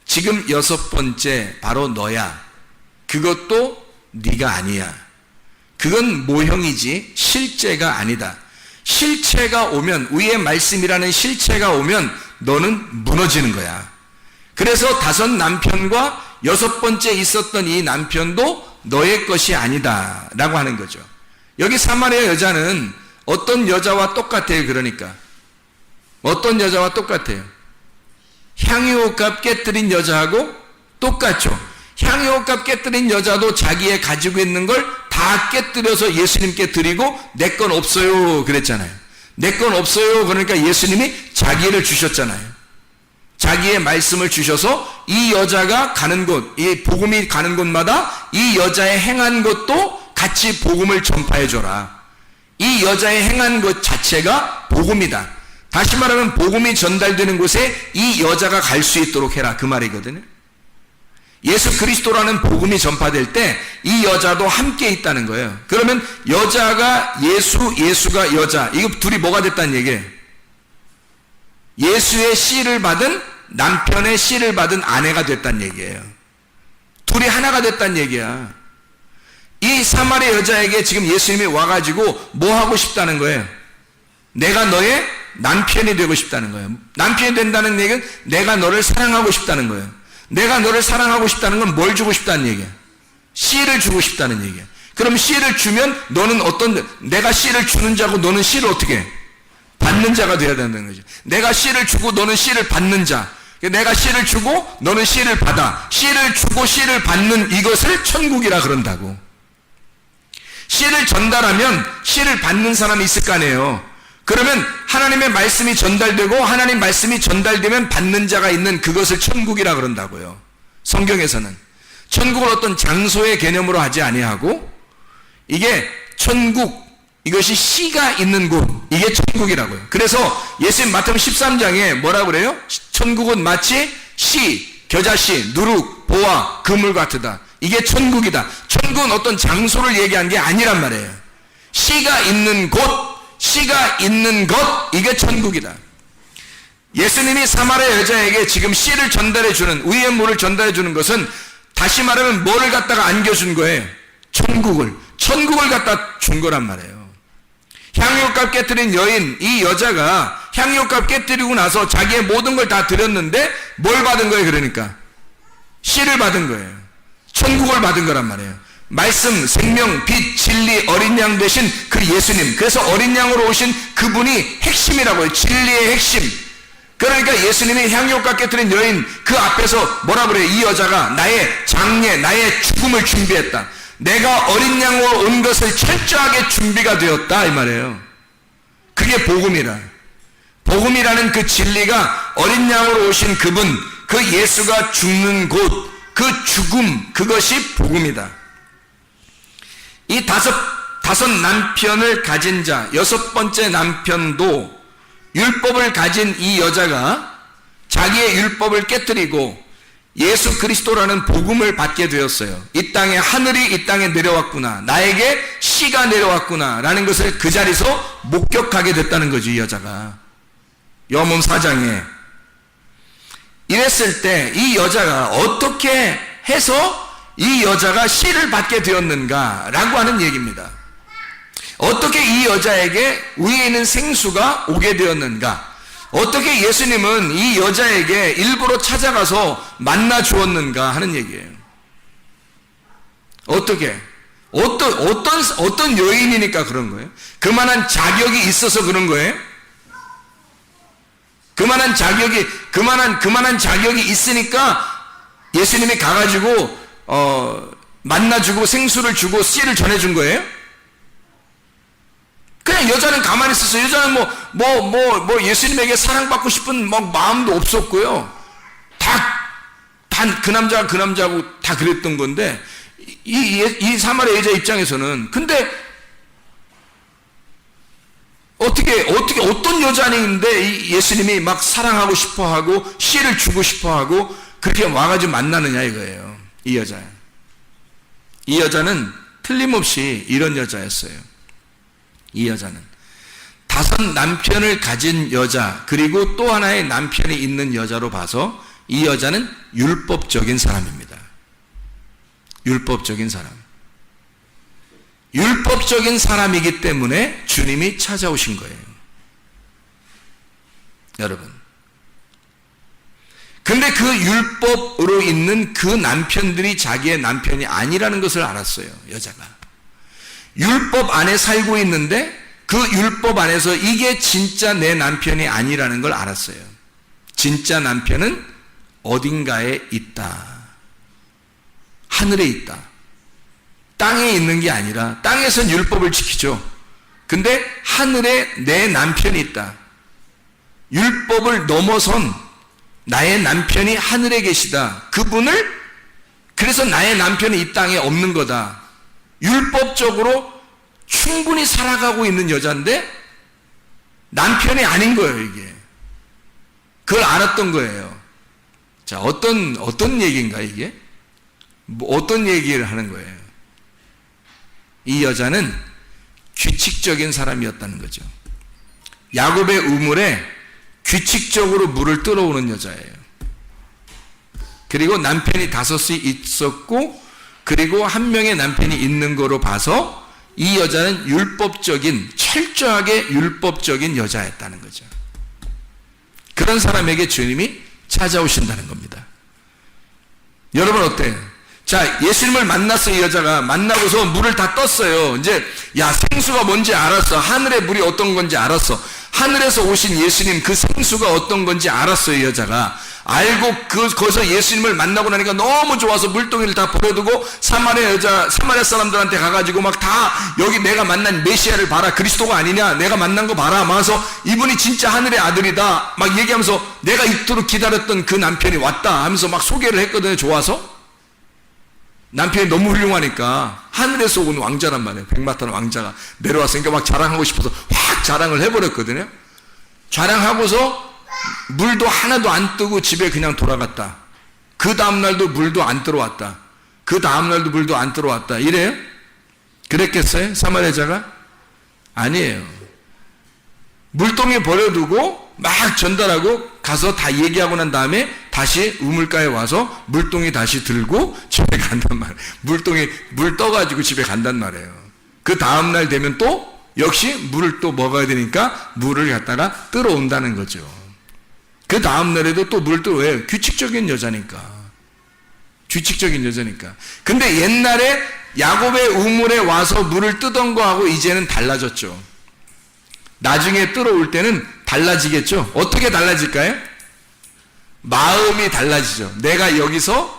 Speaker 3: 지금 6번째 바로 너야. 그것도 네가 아니야. 그건 모형이지 실제가 아니다. 실체가 오면, 위의 말씀이라는 실체가 오면 너는 무너지는 거야. 그래서 5 남편과 6번째 있었던 이 남편도 너의 것이 아니다 라고 하는 거죠. 여기 사마리아 여자는 어떤 여자와 똑같아요? 그러니까 어떤 여자와 똑같아요? 향유옥값 깨뜨린 여자하고 똑같죠. 향유옥값 깨뜨린 여자도 자기의 가지고 있는 걸 다 깨뜨려서 예수님께 드리고 내 건 없어요 그랬잖아요. 내 건 없어요 그러니까 예수님이 자기를 주셨잖아요. 자기의 말씀을 주셔서 이 여자가 가는 곳, 이 복음이 가는 곳마다 이 여자의 행한 것도 같이 복음을 전파해줘라. 이 여자의 행한 것 자체가 복음이다. 다시 말하면 복음이 전달되는 곳에 이 여자가 갈 수 있도록 해라, 그 말이거든요. 예수 그리스도라는 복음이 전파될 때 이 여자도 함께 있다는 거예요. 그러면 여자가 예수, 예수가 여자, 이거 둘이 뭐가 됐다는 얘기예요? 예수의 씨를 받은, 남편의 씨를 받은 아내가 됐다는 얘기예요. 둘이 하나가 됐다는 얘기야. 이 사마리아 여자에게 지금 예수님이 와가지고 뭐 하고 싶다는 거예요? 내가 너의 남편이 되고 싶다는 거예요. 남편이 된다는 얘기는 내가 너를 사랑하고 싶다는 거예요. 내가 너를 사랑하고 싶다는 건 뭘 주고 싶다는 얘기야? 씨를 주고 싶다는 얘기야. 그럼 씨를 주면 너는 내가 씨를 주는 자고 너는 씨를 어떻게 해? 받는 자가 되어야 된다는 거죠. 내가 씨를 주고 너는 씨를 받는 자. 내가 씨를 주고 너는 씨를 받아. 씨를 주고 씨를 받는 이것을 천국이라 그런다고. 씨를 전달하면 씨를 받는 사람이 있을 거 아니에요. 그러면 하나님의 말씀이 전달되고 하나님 말씀이 전달되면 받는 자가 있는 그것을 천국이라 그런다고요. 성경에서는 천국을 어떤 장소의 개념으로 하지 아니하고 이게 천국, 이것이 씨가 있는 곳, 이게 천국이라고요. 그래서 예수님 마태복음 13장에 뭐라고 그래요? 천국은 마치 씨, 겨자씨, 누룩, 보화, 그물 같으다. 이게 천국이다. 천국은 어떤 장소를 얘기한 게 아니란 말이에요. 씨가 있는 곳, 씨가 있는 것, 이게 천국이다. 예수님이 사마리아 여자에게 지금 씨를 전달해 주는, 의의 물을 전달해 주는 것은 다시 말하면 뭐를 갖다가 안겨준 거예요? 천국을 갖다 준 거란 말이에요. 향유값 깨뜨린 여인, 이 여자가 향유값 깨뜨리고 나서 자기의 모든 걸 다 드렸는데 뭘 받은 거예요? 그러니까 씨를 받은 거예요. 천국을 받은 거란 말이에요. 말씀, 생명, 빛, 진리, 어린 양 되신 그 예수님, 그래서 어린 양으로 오신 그분이 핵심이라고요. 진리의 핵심. 그러니까 예수님이 향유값 깨뜨린 여인 그 앞에서 뭐라 그래요? 이 여자가 나의 장례, 나의 죽음을 준비했다. 내가 어린 양으로 온 것을 철저하게 준비가 되었다, 이 말이에요. 그게 복음이라. 복음이라는 그 진리가 어린 양으로 오신 그분, 그 예수가 죽는 곳, 그 죽음, 그것이 복음이다. 이 다섯 남편을 가진 자, 여섯 번째 남편도 율법을 가진 이 여자가 자기의 율법을 깨뜨리고 예수 그리스도라는 복음을 받게 되었어요. 이 땅에 하늘이 이 땅에 내려왔구나, 나에게 씨가 내려왔구나 라는 것을 그 자리에서 목격하게 됐다는 거죠. 이 여자가 요한복음 4장에 이랬을 때 이 여자가 어떻게 해서 이 여자가 씨를 받게 되었는가 라고 하는 얘기입니다. 어떻게 이 여자에게 위에 있는 생수가 오게 되었는가, 어떻게 예수님은 이 여자에게 일부러 찾아가서 만나 주었는가 하는 얘기예요. 어떻게? 어떤 여인이니까 그런 거예요? 그만한 자격이 있어서 그런 거예요? 그만한 자격이 있으니까 예수님이 가가지고 만나주고 생수를 주고 씨를 전해준 거예요? 그냥 여자는 가만히 있었어요. 여자는 예수님에게 사랑받고 싶은 마음도 없었고요. 그 남자하고 다 그랬던 건데, 이 사마리아 여자 입장에서는, 근데, 어떤 여자인데 예수님이 막 사랑하고 싶어 하고, 씨를 주고 싶어 하고, 그렇게 와가지고 만나느냐 이거예요. 이 여자는 틀림없이 이런 여자였어요. 이 여자는 5 남편을 가진 여자, 그리고 또 하나의 남편이 있는 여자로 봐서 이 여자는 율법적인 사람입니다. 율법적인 사람이기 때문에 주님이 찾아오신 거예요. 여러분, 근데 그 율법으로 있는 그 남편들이 자기의 남편이 아니라는 것을 알았어요. 여자가 율법 안에 살고 있는데 그 율법 안에서 이게 진짜 내 남편이 아니라는 걸 알았어요. 진짜 남편은 어딘가에 있다. 하늘에 있다. 땅에 있는 게 아니라, 땅에선 율법을 지키죠. 근데 하늘에 내 남편이 있다. 율법을 넘어선 나의 남편이 하늘에 계시다. 그래서 나의 남편이 이 땅에 없는 거다. 율법적으로 충분히 살아가고 있는 여자인데 남편이 아닌 거예요, 이게. 그걸 알았던 거예요. 자, 어떤 얘기인가, 이게? 어떤 얘기를 하는 거예요? 이 여자는 규칙적인 사람이었다는 거죠. 야곱의 우물에 규칙적으로 물을 들어오는 여자예요. 그리고 남편이 5이 있었고, 그리고 한 명의 남편이 있는 거로 봐서 이 여자는 율법적인, 철저하게 율법적인 여자였다는 거죠. 그런 사람에게 주님이 찾아오신다는 겁니다. 여러분 어때요? 자, 예수님을 만났어. 이 여자가 만나고서 물을 다 떴어요. 이제 야, 생수가 뭔지 알았어. 하늘의 물이 어떤 건지 알았어. 하늘에서 오신 예수님, 그 생수가 어떤 건지 알았어요. 이 여자가 알고 거기서 예수님을 만나고 나니까 너무 좋아서 물동이를 다 버려두고 사마리아 사람들한테 가가지고 막 다 여기 내가 만난 메시아를 봐라, 그리스도가 아니냐, 내가 만난 거 봐라, 막서 이분이 진짜 하늘의 아들이다 막 얘기하면서 내가 이토록 기다렸던 그 남편이 왔다 하면서 막 소개를 했거든요. 좋아서 남편이 너무 훌륭하니까 하늘에서 온 왕자란 말이에요. 백마탄 왕자가 내려왔으니까 막 자랑하고 싶어서 확 자랑을 해버렸거든요. 자랑하고서 물도 하나도 안 뜨고 집에 그냥 돌아갔다. 그 다음날도 물도 안 들어왔다. 그 다음날도 물도 안 들어왔다. 이래요? 그랬겠어요? 사마리아자가? 아니에요. 물동에 버려두고 막 전달하고 가서 다 얘기하고 난 다음에 다시 우물가에 와서 물동이 다시 들고 집에 간단 말이에요. 물 떠가지고 집에 간단 말이에요. 그 다음날 되면 또 역시 물을 또 먹어야 되니까 물을 갖다가 끌어온다는 거죠. 그 다음날에도 또 물을 왜? 규칙적인 여자니까. 규칙적인 여자니까. 근데 옛날에 야곱의 우물에 와서 물을 뜨던 거하고 이제는 달라졌죠. 나중에 들어올 때는 달라지겠죠. 어떻게 달라질까요? 마음이 달라지죠. 내가 여기서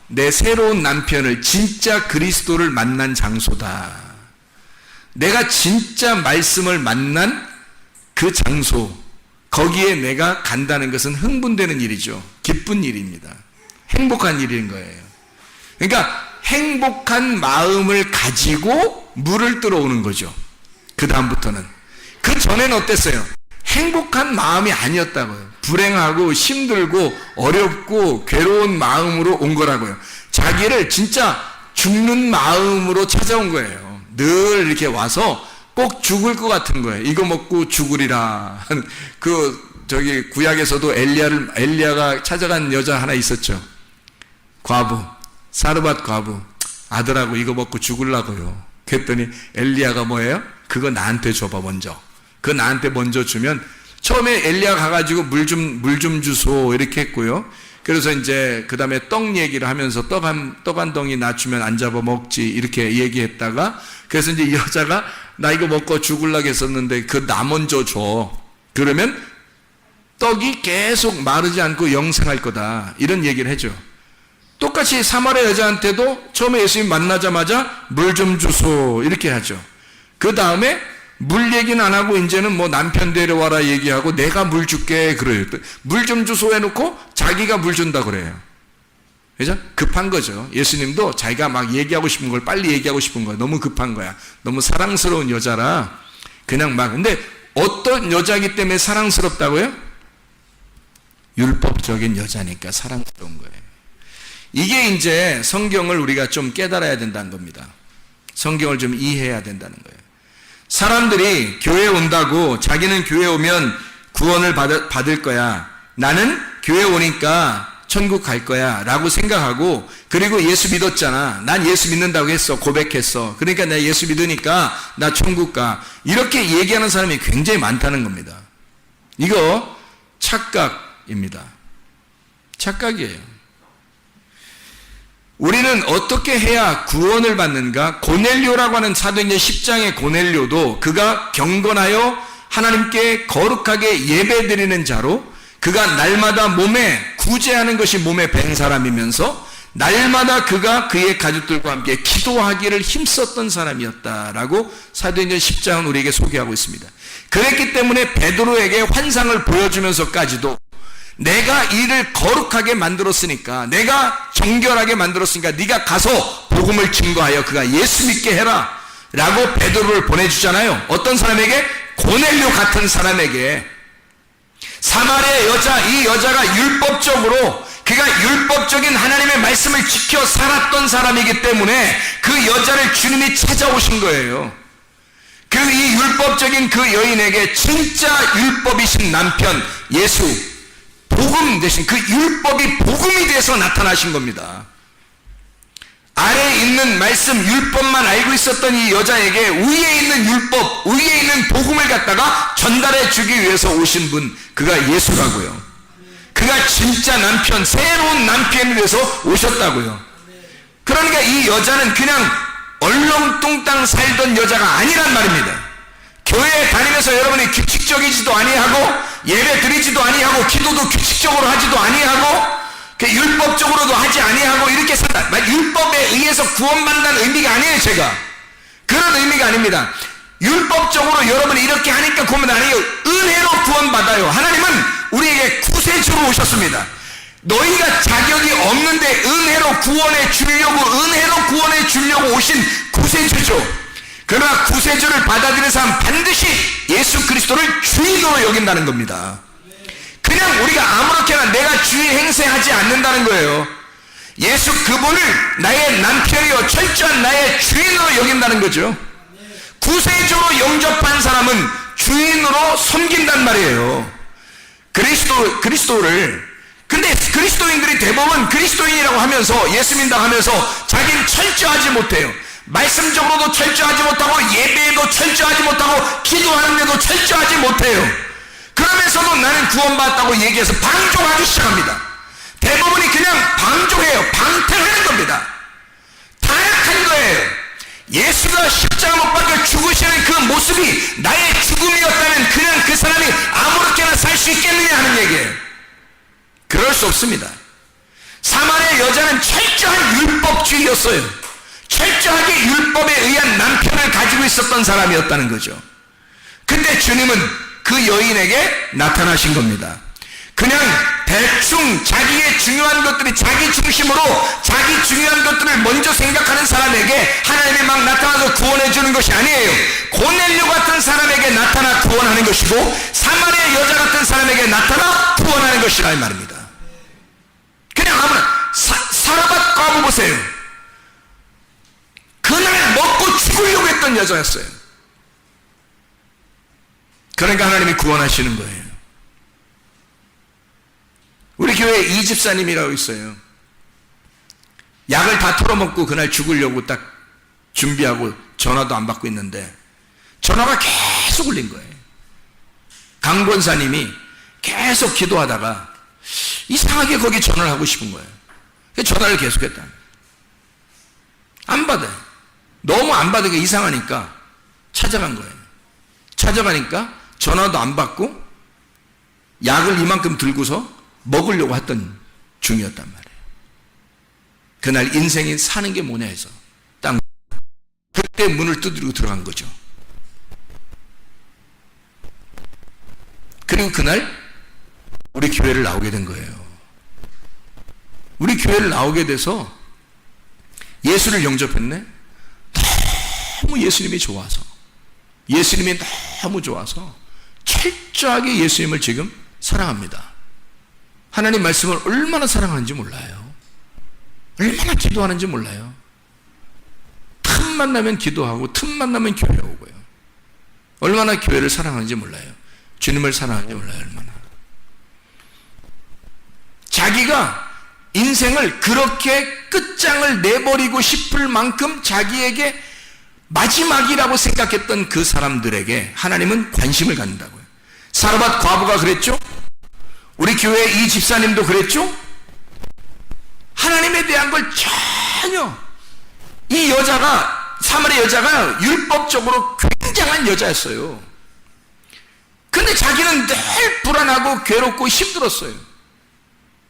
Speaker 3: 내 새로운 남편을, 진짜 그리스도를 만난 장소다. 내가 진짜 말씀을 만난 그 장소, 거기에 내가 간다는 것은 흥분되는 일이죠. 기쁜 일입니다. 행복한 일인 거예요. 그러니까 행복한 마음을 가지고 물을 들어오는 거죠. 그 다음부터는. 그 전에는 어땠어요? 행복한 마음이 아니었다고요. 불행하고 힘들고 어렵고 괴로운 마음으로 온 거라고요. 자기를 진짜 죽는 마음으로 찾아온 거예요. 늘 이렇게 와서 꼭 죽을 것 같은 거예요. 이거 먹고 죽으리라. 구약에서도 엘리야가 찾아간 여자 하나 있었죠. 과부, 사르밧 과부. 아들하고 이거 먹고 죽으려고요. 그랬더니 엘리야가 뭐예요? 그거 나한테 줘봐 먼저. 그거 나한테 먼저 주면, 처음에 엘리야가 가가지고 물 좀 주소 이렇게 했고요. 그래서 이제 그 다음에 떡 얘기를 하면서 떡 한 덩이 나 주면 안 잡아 먹지 이렇게 얘기했다가, 그래서 이제 여자가 나 이거 먹고 죽으려고 했었는데 그 나 먼저 줘. 그러면 떡이 계속 마르지 않고 영생할 거다. 이런 얘기를 해줘. 똑같이 사마리아 여자한테도 처음에 예수님 만나자마자 물 좀 주소 이렇게 하죠. 그 다음에 물 얘기는 안 하고 이제는 뭐 남편 데려와라 얘기하고 내가 물 줄게 그래요. 물 좀 주소 해놓고 자기가 물 준다 그래요. 그죠? 급한 거죠. 예수님도 자기가 막 얘기하고 싶은 걸 빨리 얘기하고 싶은 거야. 너무 급한 거야. 너무 사랑스러운 여자라 그냥 막. 근데 어떤 여자이기 때문에 사랑스럽다고요? 율법적인 여자니까 사랑스러운 거예요. 이게 이제 성경을 우리가 좀 깨달아야 된다는 겁니다. 성경을 좀 이해해야 된다는 거예요. 사람들이 교회에 온다고 자기는 교회에 오면 구원을 받을 거야. 나는 교회에 오니까 천국 갈 거야 라고 생각하고, 그리고 예수 믿었잖아. 난 예수 믿는다고 했어. 고백했어. 그러니까 내가 예수 믿으니까 나 천국 가. 이렇게 얘기하는 사람이 굉장히 많다는 겁니다. 이거 착각입니다. 착각이에요. 우리는 어떻게 해야 구원을 받는가? 고넬료라고 하는 사도행전 10장의 고넬료도 그가 경건하여 하나님께 거룩하게 예배드리는 자로, 그가 날마다 몸에 구제하는 것이 몸에 밴 사람이면서 날마다 그가 그의 가족들과 함께 기도하기를 힘썼던 사람이었다라고 사도행전 10장은 우리에게 소개하고 있습니다. 그랬기 때문에 베드로에게 환상을 보여주면서까지도 내가 이를 거룩하게 만들었으니까, 내가 정결하게 만들었으니까 네가 가서 복음을 증거하여 그가 예수 믿게 해라 라고 베드로를 보내주잖아요. 어떤 사람에게? 고넬료 같은 사람에게. 사마리아 여자, 이 여자가 율법적으로, 그가 율법적인 하나님의 말씀을 지켜 살았던 사람이기 때문에 그 여자를 주님이 찾아오신 거예요. 이 율법적인 그 여인에게 진짜 율법이신 남편 예수, 복음 대신 그 율법이 복음이 돼서 나타나신 겁니다. 아래에 있는 말씀 율법만 알고 있었던 이 여자에게 위에 있는 율법, 위에 있는 복음을 갖다가 전달해 주기 위해서 오신 분, 그가 예수라고요. 그가 진짜 남편, 새로운 남편이 돼서 오셨다고요. 그러니까 이 여자는 그냥 얼렁뚱땅 살던 여자가 아니란 말입니다. 교회에 다니면서 여러분이 규칙적이지도 아니하고 예배 드리지도 아니하고 기도도 규칙적으로 하지도 아니하고 율법적으로도 하지 아니하고 이렇게 산다. 율법에 의해서 구원받는다는 의미가 아니에요. 제가 그런 의미가 아닙니다. 율법적으로 여러분이 이렇게 하니까 구원은 아니에요. 은혜로 구원받아요. 하나님은 우리에게 구세주로 오셨습니다. 너희가 자격이 없는데 은혜로 구원해 주려고 오신 구세주죠. 그러나 구세주를 받아들이는 사람 반드시 예수 그리스도를 주인으로 여긴다는 겁니다. 그냥 우리가 아무렇게나 내가 주의 행세하지 않는다는 거예요. 예수 그분을 나의 남편이요 철저한 나의 주인으로 여긴다는 거죠. 구세주로 영접한 사람은 주인으로 섬긴단 말이에요. 그리스도를. 근데 그리스도인들이 대부분 그리스도인이라고 하면서 예수 믿는다고 하면서 자기는 철저하지 못해요. 말씀적으로도 철저하지 못하고 예배에도 철저하지 못하고 기도하는데도 철저하지 못해요. 그러면서도 나는 구원받았다고 얘기해서 방종하기 시작합니다. 대부분이 그냥 방종해요. 방탕하는 겁니다. 타락한 거예요. 예수가 십자가 못 박혀 죽으시는 그 모습이 나의 죽음이었다면 그냥 그 사람이 아무렇게나 살 수 있겠느냐 하는 얘기예요. 그럴 수 없습니다. 사마리아 여자는 철저한 율법주의였어요. 철저하게 율법에 의한 남편을 가지고 있었던 사람이었다는 거죠. 근데 주님은 그 여인에게 나타나신 겁니다. 그냥 대충 자기의 중요한 것들이 자기 중심으로 자기 중요한 것들을 먼저 생각하는 사람에게 하나님이 막 나타나서 구원해 주는 것이 아니에요. 고넬료 같은 사람에게 나타나 구원하는 것이고 사마리아 여자 같은 사람에게 나타나 구원하는 것이라 이 말입니다. 그냥 아무나 사라밧 과부 보세요. 그날 먹고 죽으려고 했던 여자였어요. 그러니까 하나님이 구원하시는 거예요. 우리 교회에 이 집사님이라고 있어요. 약을 다 털어먹고 그날 죽으려고 딱 준비하고 전화도 안 받고 있는데 전화가 계속 울린 거예요. 강 권사님이 계속 기도하다가 이상하게 거기 전화를 하고 싶은 거예요. 전화를 계속했다. 안 받아요. 너무 안 받으니까 이상하니까 찾아간 거예요. 찾아가니까 전화도 안 받고 약을 이만큼 들고서 먹으려고 했던 중이었단 말이에요. 그날 인생이 사는 게 뭐냐 해서 딱 그때 문을 두드리고 들어간 거죠. 그리고 그날 우리 교회를 나오게 된 거예요. 우리 교회를 나오게 돼서 예수를 영접했네. 너무 예수님이 좋아서 예수님이 너무 좋아서 철저하게 예수님을 지금 사랑합니다. 하나님 말씀을 얼마나 사랑하는지 몰라요. 얼마나 기도하는지 몰라요. 틈만 나면 기도하고 틈만 나면 교회 오고요. 얼마나 교회를 사랑하는지 몰라요. 주님을 사랑하는지 몰라요. 얼마나 자기가 인생을 그렇게 끝장을 내버리고 싶을 만큼 자기에게 마지막이라고 생각했던 그 사람들에게 하나님은 관심을 갖는다고요. 사라밧 과부가 그랬죠? 우리 교회 이 집사님도 그랬죠? 하나님에 대한 걸 전혀 이 여자가 사마리아 여자가 율법적으로 굉장한 여자였어요. 근데 자기는 늘 불안하고 괴롭고 힘들었어요.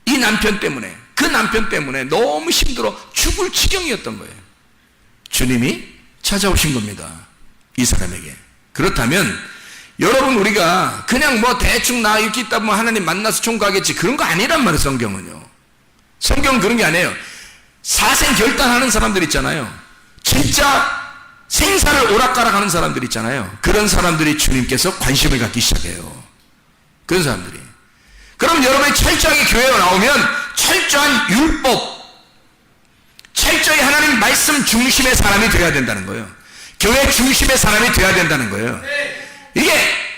Speaker 3: 이 남편 때문에 그 남편 때문에 너무 힘들어 죽을 지경이었던 거예요. 주님이 찾아오신 겁니다. 이 사람에게. 그렇다면 여러분 우리가 그냥 뭐 대충 나 이렇게 있다 보면 하나님 만나서 천국 가겠지 그런 거 아니란 말이에요. 성경은요. 성경은 그런 게 아니에요. 사생 결단하는 사람들 있잖아요. 진짜 생사를 오락가락하는 사람들 있잖아요. 그런 사람들이 주님께서 관심을 갖기 시작해요. 그런 사람들이. 그럼 여러분이 철저하게 교회에 나오면 철저한 율법, 철저히 하나님 말씀 중심의 사람이 되어야 된다는 거예요. 교회 중심의 사람이 되어야 된다는 거예요. 이게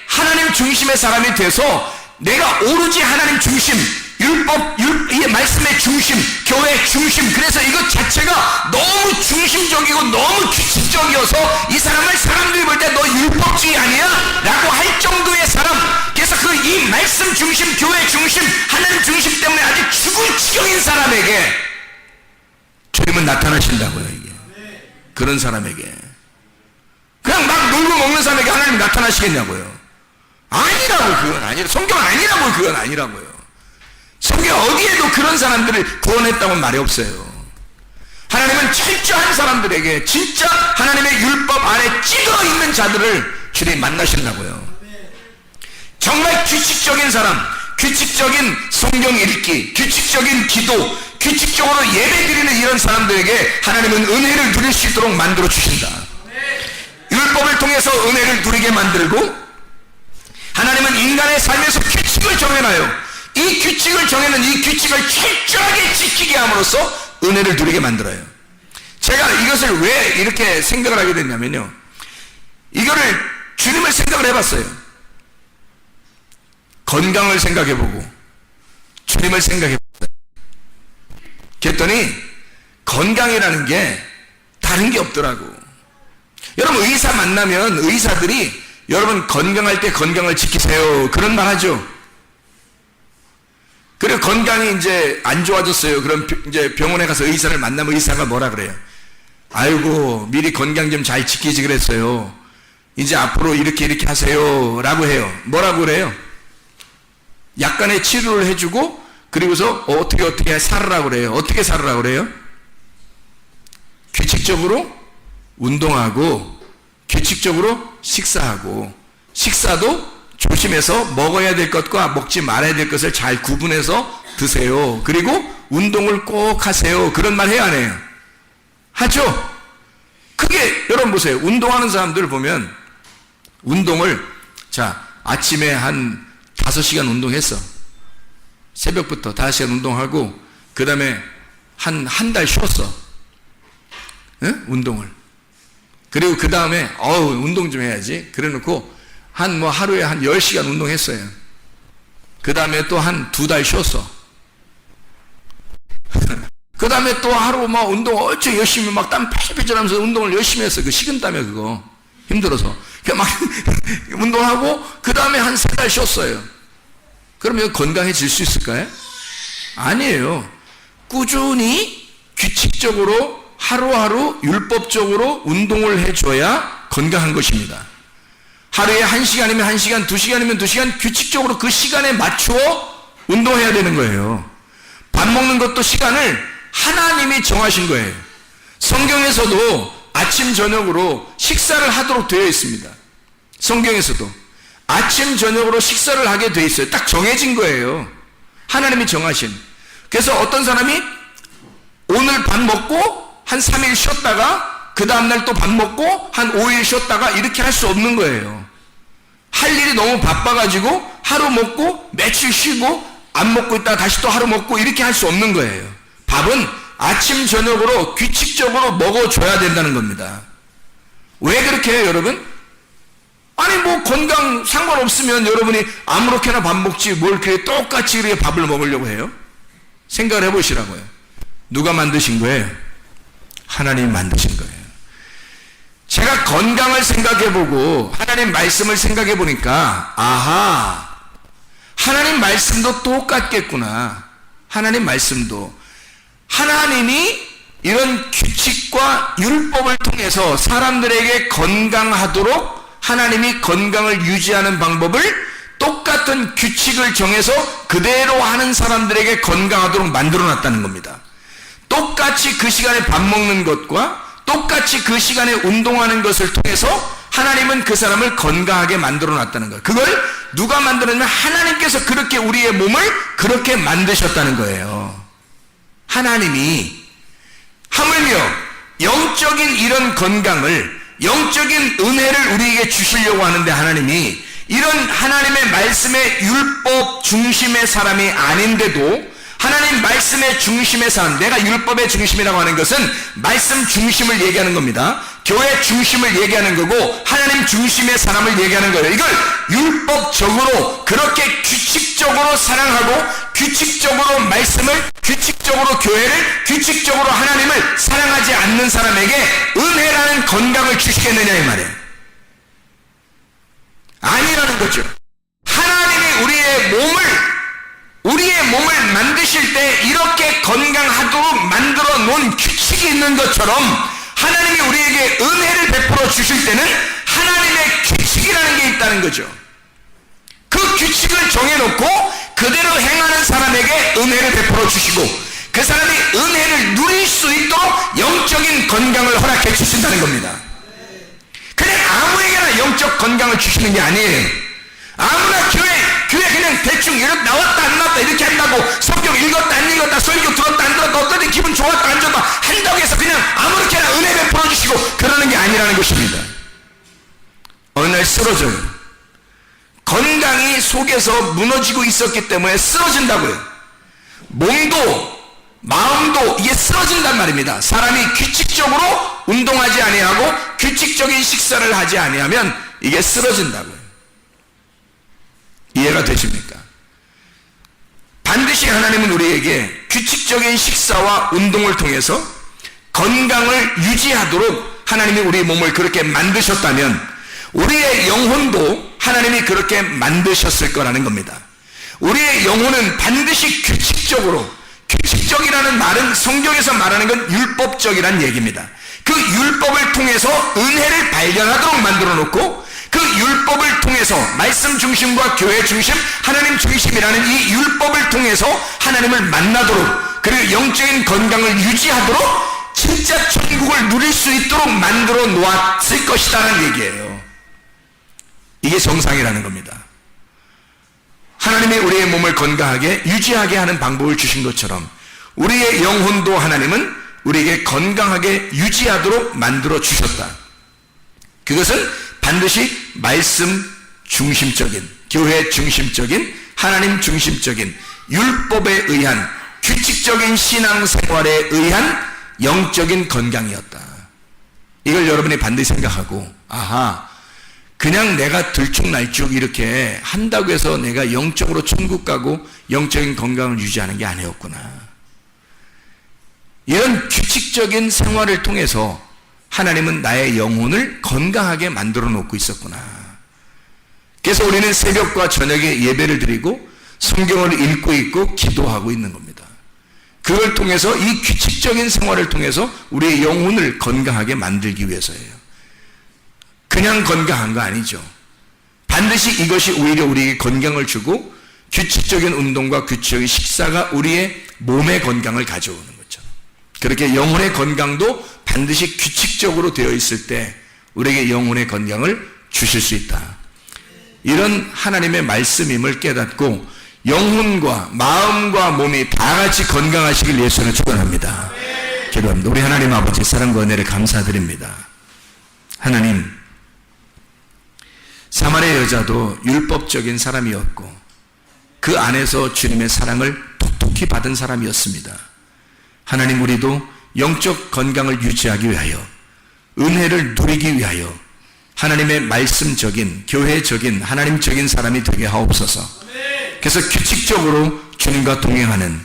Speaker 3: 하나님 중심의 사람이 돼서 내가 오로지 하나님 중심, 이 말씀의 중심, 교회 중심, 그래서 이것 자체가 너무 중심적이고 너무 규칙적이어서 이 사람을 사람들이 볼 때 너 율법주의 아니야? 라고 할 정도의 사람. 그래서 그 이 말씀 중심, 교회 중심, 하나님 중심 때문에 아주 죽을 지경인 사람에게 주님은 나타나신다고요. 이게 그런 사람에게 그냥 막 놀고 먹는 사람에게 하나님 나타나시겠냐고요. 아니라고. 그건 아니라. 성경은 아니라고. 그건 아니라고요. 성경 어디에도 그런 사람들을 구원했다고는 말이 없어요. 하나님은 철저한 사람들에게 진짜 하나님의 율법 안에 찌들어 있는 자들을 주님 만나신다고요. 정말 규칙적인 사람, 규칙적인 성경 읽기, 규칙적인 기도, 규칙적으로 예배 드리는 이런 사람들에게 하나님은 은혜를 누릴 수 있도록 만들어 주신다. 율법을 통해서 은혜를 누리게 만들고, 하나님은 인간의 삶에서 규칙을 정해놔요. 이 규칙을 정해놓은 이 규칙을 철저하게 지키게 함으로써 은혜를 누리게 만들어요. 제가 이것을 왜 이렇게 생각을 하게 됐냐면요, 이거를 주님을 생각을 해봤어요. 건강을 생각해보고 주님을 생각해봤어요. 그랬더니 건강이라는 게 다른 게 없더라고. 여러분 의사 만나면 의사들이 여러분 건강할 때 건강을 지키세요 그런 말 하죠. 그리고 건강이 이제 안 좋아졌어요. 그럼 이제 병원에 가서 의사를 만나면 의사가 뭐라 그래요? 아이고 미리 건강 좀 잘 지키지 그랬어요. 이제 앞으로 이렇게 하세요 라고 해요. 뭐라고 그래요? 약간의 치료를 해주고 그리고서 어떻게 살으라고 그래요. 어떻게 살으라고 그래요? 규칙적으로 운동하고 규칙적으로 식사하고, 식사도 조심해서 먹어야 될 것과 먹지 말아야 될 것을 잘 구분해서 드세요. 그리고 운동을 꼭 하세요. 그런 말 해야 안 해요? 하죠? 그게 여러분 보세요. 운동하는 사람들을 보면 운동을 아침에 한 5시간 운동했어. 새벽부터 5시간 운동하고 그 다음에 한 달 쉬었어. 응? 운동을. 그리고 그 다음에 운동 좀 해야지. 그래 놓고 하루에 한 10시간 운동했어요. 그 다음에 또 한 2달 쉬었어. 그 다음에 또 하루 운동 어째 열심히 막 땀 패질패질 하면서 운동을 열심히 했어. 그 식은땀에 그거 힘들어서 막 운동하고 그 다음에 한 3달 쉬었어요. 그러면 건강해질 수 있을까요? 아니에요. 꾸준히 규칙적으로 하루하루 율법적으로 운동을 해줘야 건강한 것입니다. 하루에 1시간이면 1시간, 2시간이면 2시간 규칙적으로 그 시간에 맞추어 운동해야 되는 거예요. 밥 먹는 것도 시간을 하나님이 정하신 거예요. 성경에서도 아침 저녁으로 식사를 하도록 되어 있습니다. 성경에서도 아침 저녁으로 식사를 하게 되어 있어요. 딱 정해진 거예요. 하나님이 정하신. 그래서 어떤 사람이 오늘 밥 먹고 한 3일 쉬었다가 그 다음날 또 밥 먹고 한 5일 쉬었다가 이렇게 할 수 없는 거예요. 할 일이 너무 바빠가지고 하루 먹고 며칠 쉬고 안 먹고 있다가 다시 또 하루 먹고 이렇게 할 수 없는 거예요. 밥은 아침 저녁으로 규칙적으로 먹어줘야 된다는 겁니다. 왜 그렇게 해요 여러분? 아니 건강 상관없으면 여러분이 아무렇게나 밥 먹지 뭘 그렇게 똑같이 그렇게 밥을 먹으려고 해요? 생각을 해보시라고요. 누가 만드신 거예요? 하나님이 만드신 거예요. 제가 건강을 생각해보고 하나님 말씀을 생각해보니까 아하, 하나님 말씀도 똑같겠구나. 하나님 말씀도 하나님이 이런 규칙과 율법을 통해서 사람들에게 건강하도록 하나님이 건강을 유지하는 방법을 똑같은 규칙을 정해서 그대로 하는 사람들에게 건강하도록 만들어놨다는 겁니다. 똑같이 그 시간에 밥 먹는 것과 똑같이 그 시간에 운동하는 것을 통해서 하나님은 그 사람을 건강하게 만들어놨다는 거예요. 그걸 누가 만들었냐면 하나님께서 그렇게 우리의 몸을 그렇게 만드셨다는 거예요. 하나님이 하물며 영적인 이런 건강을 영적인 은혜를 우리에게 주시려고 하는데 하나님이 이런 하나님의 말씀의 율법 중심의 사람이 아닌데도 하나님 말씀의 중심의 사람, 내가 율법의 중심이라고 하는 것은 말씀 중심을 얘기하는 겁니다. 교회 중심을 얘기하는 거고 하나님 중심의 사람을 얘기하는 거예요. 이걸 율법적으로 그렇게 규칙적으로 사랑하고 규칙적으로 말씀을, 규칙적으로 교회를, 규칙적으로 하나님을 사랑하지 않는 사람에게 은혜라는 건강을 주시겠느냐 이 말이에요. 아니라는 거죠. 하나님이 우리의 몸을 만드실 때 이렇게 건강하도록 만들어 놓은 규칙이 있는 것처럼 하나님이 우리에게 은혜를 베풀어 주실 때는 하나님의 규칙이라는 게 있다는 거죠. 그 규칙을 정해놓고 그대로 행하는 사람에게 은혜를 베풀어 주시고 그 사람이 은혜를 누릴 수 있도록 영적인 건강을 허락해 주신다는 겁니다. 그냥 아무에게나 영적 건강을 주시는 게 아니에요. 아무나 교회 그냥 대충 이렇게 나왔다 안 나왔다 이렇게 한다고, 성경 읽었다 안 읽었다, 설교 들었다 안 들었다, 어떤 기분 좋았다 안 좋았다 한다고 해서 그냥 아무렇게나 은혜 베풀어 주시고 그러는 게 아니라는 것입니다. 어느 날 쓰러져요. 건강이 속에서 무너지고 있었기 때문에 쓰러진다고요. 몸도 마음도 이게 쓰러진단 말입니다. 사람이 규칙적으로 운동하지 아니하고 규칙적인 식사를 하지 아니하면 이게 쓰러진다고요. 이해가 되십니까? 반드시 하나님은 우리에게 규칙적인 식사와 운동을 통해서 건강을 유지하도록 하나님이 우리 몸을 그렇게 만드셨다면 우리의 영혼도 하나님이 그렇게 만드셨을 거라는 겁니다. 우리의 영혼은 반드시 규칙적이라는 말은 성경에서 말하는 건 율법적이란 얘기입니다. 그 율법을 통해서 은혜를 발견하도록 만들어 놓고 그 율법을 통해서 말씀 중심과 교회 중심, 하나님 중심이라는 이 율법을 통해서 하나님을 만나도록, 그리고 영적인 건강을 유지하도록 진짜 천국을 누릴 수 있도록 만들어 놓았을 것이다라는 얘기예요. 이게 정상이라는 겁니다. 하나님이 우리의 몸을 건강하게 유지하게 하는 방법을 주신 것처럼 우리의 영혼도 하나님은 우리에게 건강하게 유지하도록 만들어 주셨다. 그것은 반드시 말씀 중심적인, 교회 중심적인, 하나님 중심적인, 율법에 의한 규칙적인 신앙생활에 의한 영적인 건강이었다. 이걸 여러분이 반드시 생각하고, 아하, 그냥 내가 들쭉날쭉 이렇게 한다고 해서 내가 영적으로 천국 가고 영적인 건강을 유지하는 게 아니었구나. 이런 규칙적인 생활을 통해서 하나님은 나의 영혼을 건강하게 만들어 놓고 있었구나. 그래서 우리는 새벽과 저녁에 예배를 드리고 성경을 읽고 있고 기도하고 있는 겁니다. 그걸 통해서 이 규칙적인 생활을 통해서 우리의 영혼을 건강하게 만들기 위해서예요. 그냥 건강한 거 아니죠. 반드시 이것이 오히려 우리에게 건강을 주고 규칙적인 운동과 규칙적인 식사가 우리의 몸의 건강을 가져오는 것처럼 그렇게 영혼의 건강도 반드시 규칙적으로 되어 있을 때 우리에게 영혼의 건강을 주실 수 있다. 이런 하나님의 말씀임을 깨닫고 영혼과 마음과 몸이 다 같이 건강하시길 예수는 축원합니다. 기도합니다. 우리 하나님 아버지 사랑과 은혜를 감사드립니다. 하나님, 사마리아 여자도 율법적인 사람이었고 그 안에서 주님의 사랑을 톡톡히 받은 사람이었습니다. 하나님, 우리도 영적 건강을 유지하기 위하여 은혜를 누리기 위하여 하나님의 말씀적인, 교회적인, 하나님적인 사람이 되게 하옵소서. 그래서 규칙적으로 주님과 동행하는,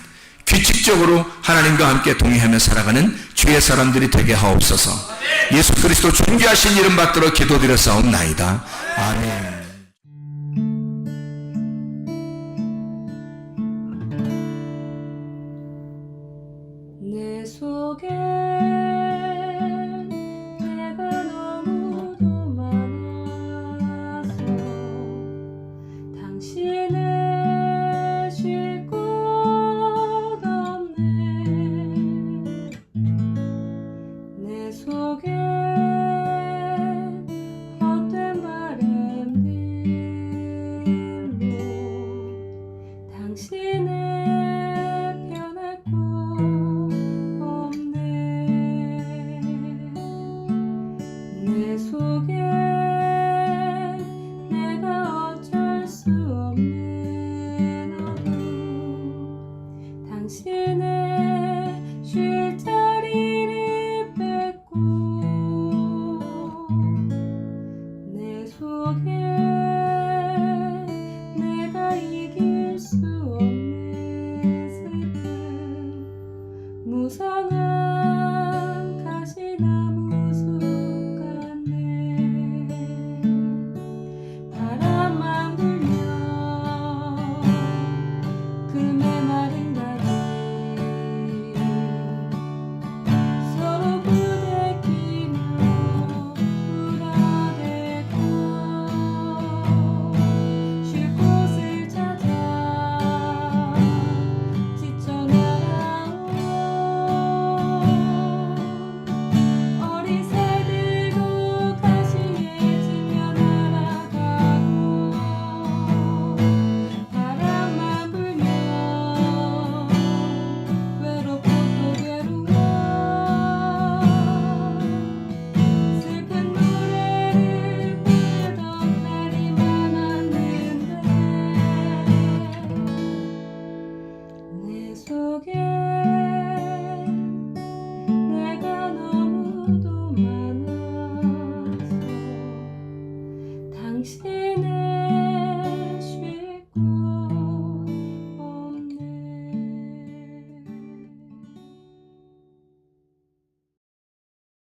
Speaker 3: 규칙적으로 하나님과 함께 동행하며 살아가는 주의 사람들이 되게 하옵소서. 예수 그리스도 존귀하신 이름 받들어 기도드렸사옵나이다. 아멘.
Speaker 1: 내 속에 내가 너무도 많아서 당신을 쉴 곳 없네. 내 속에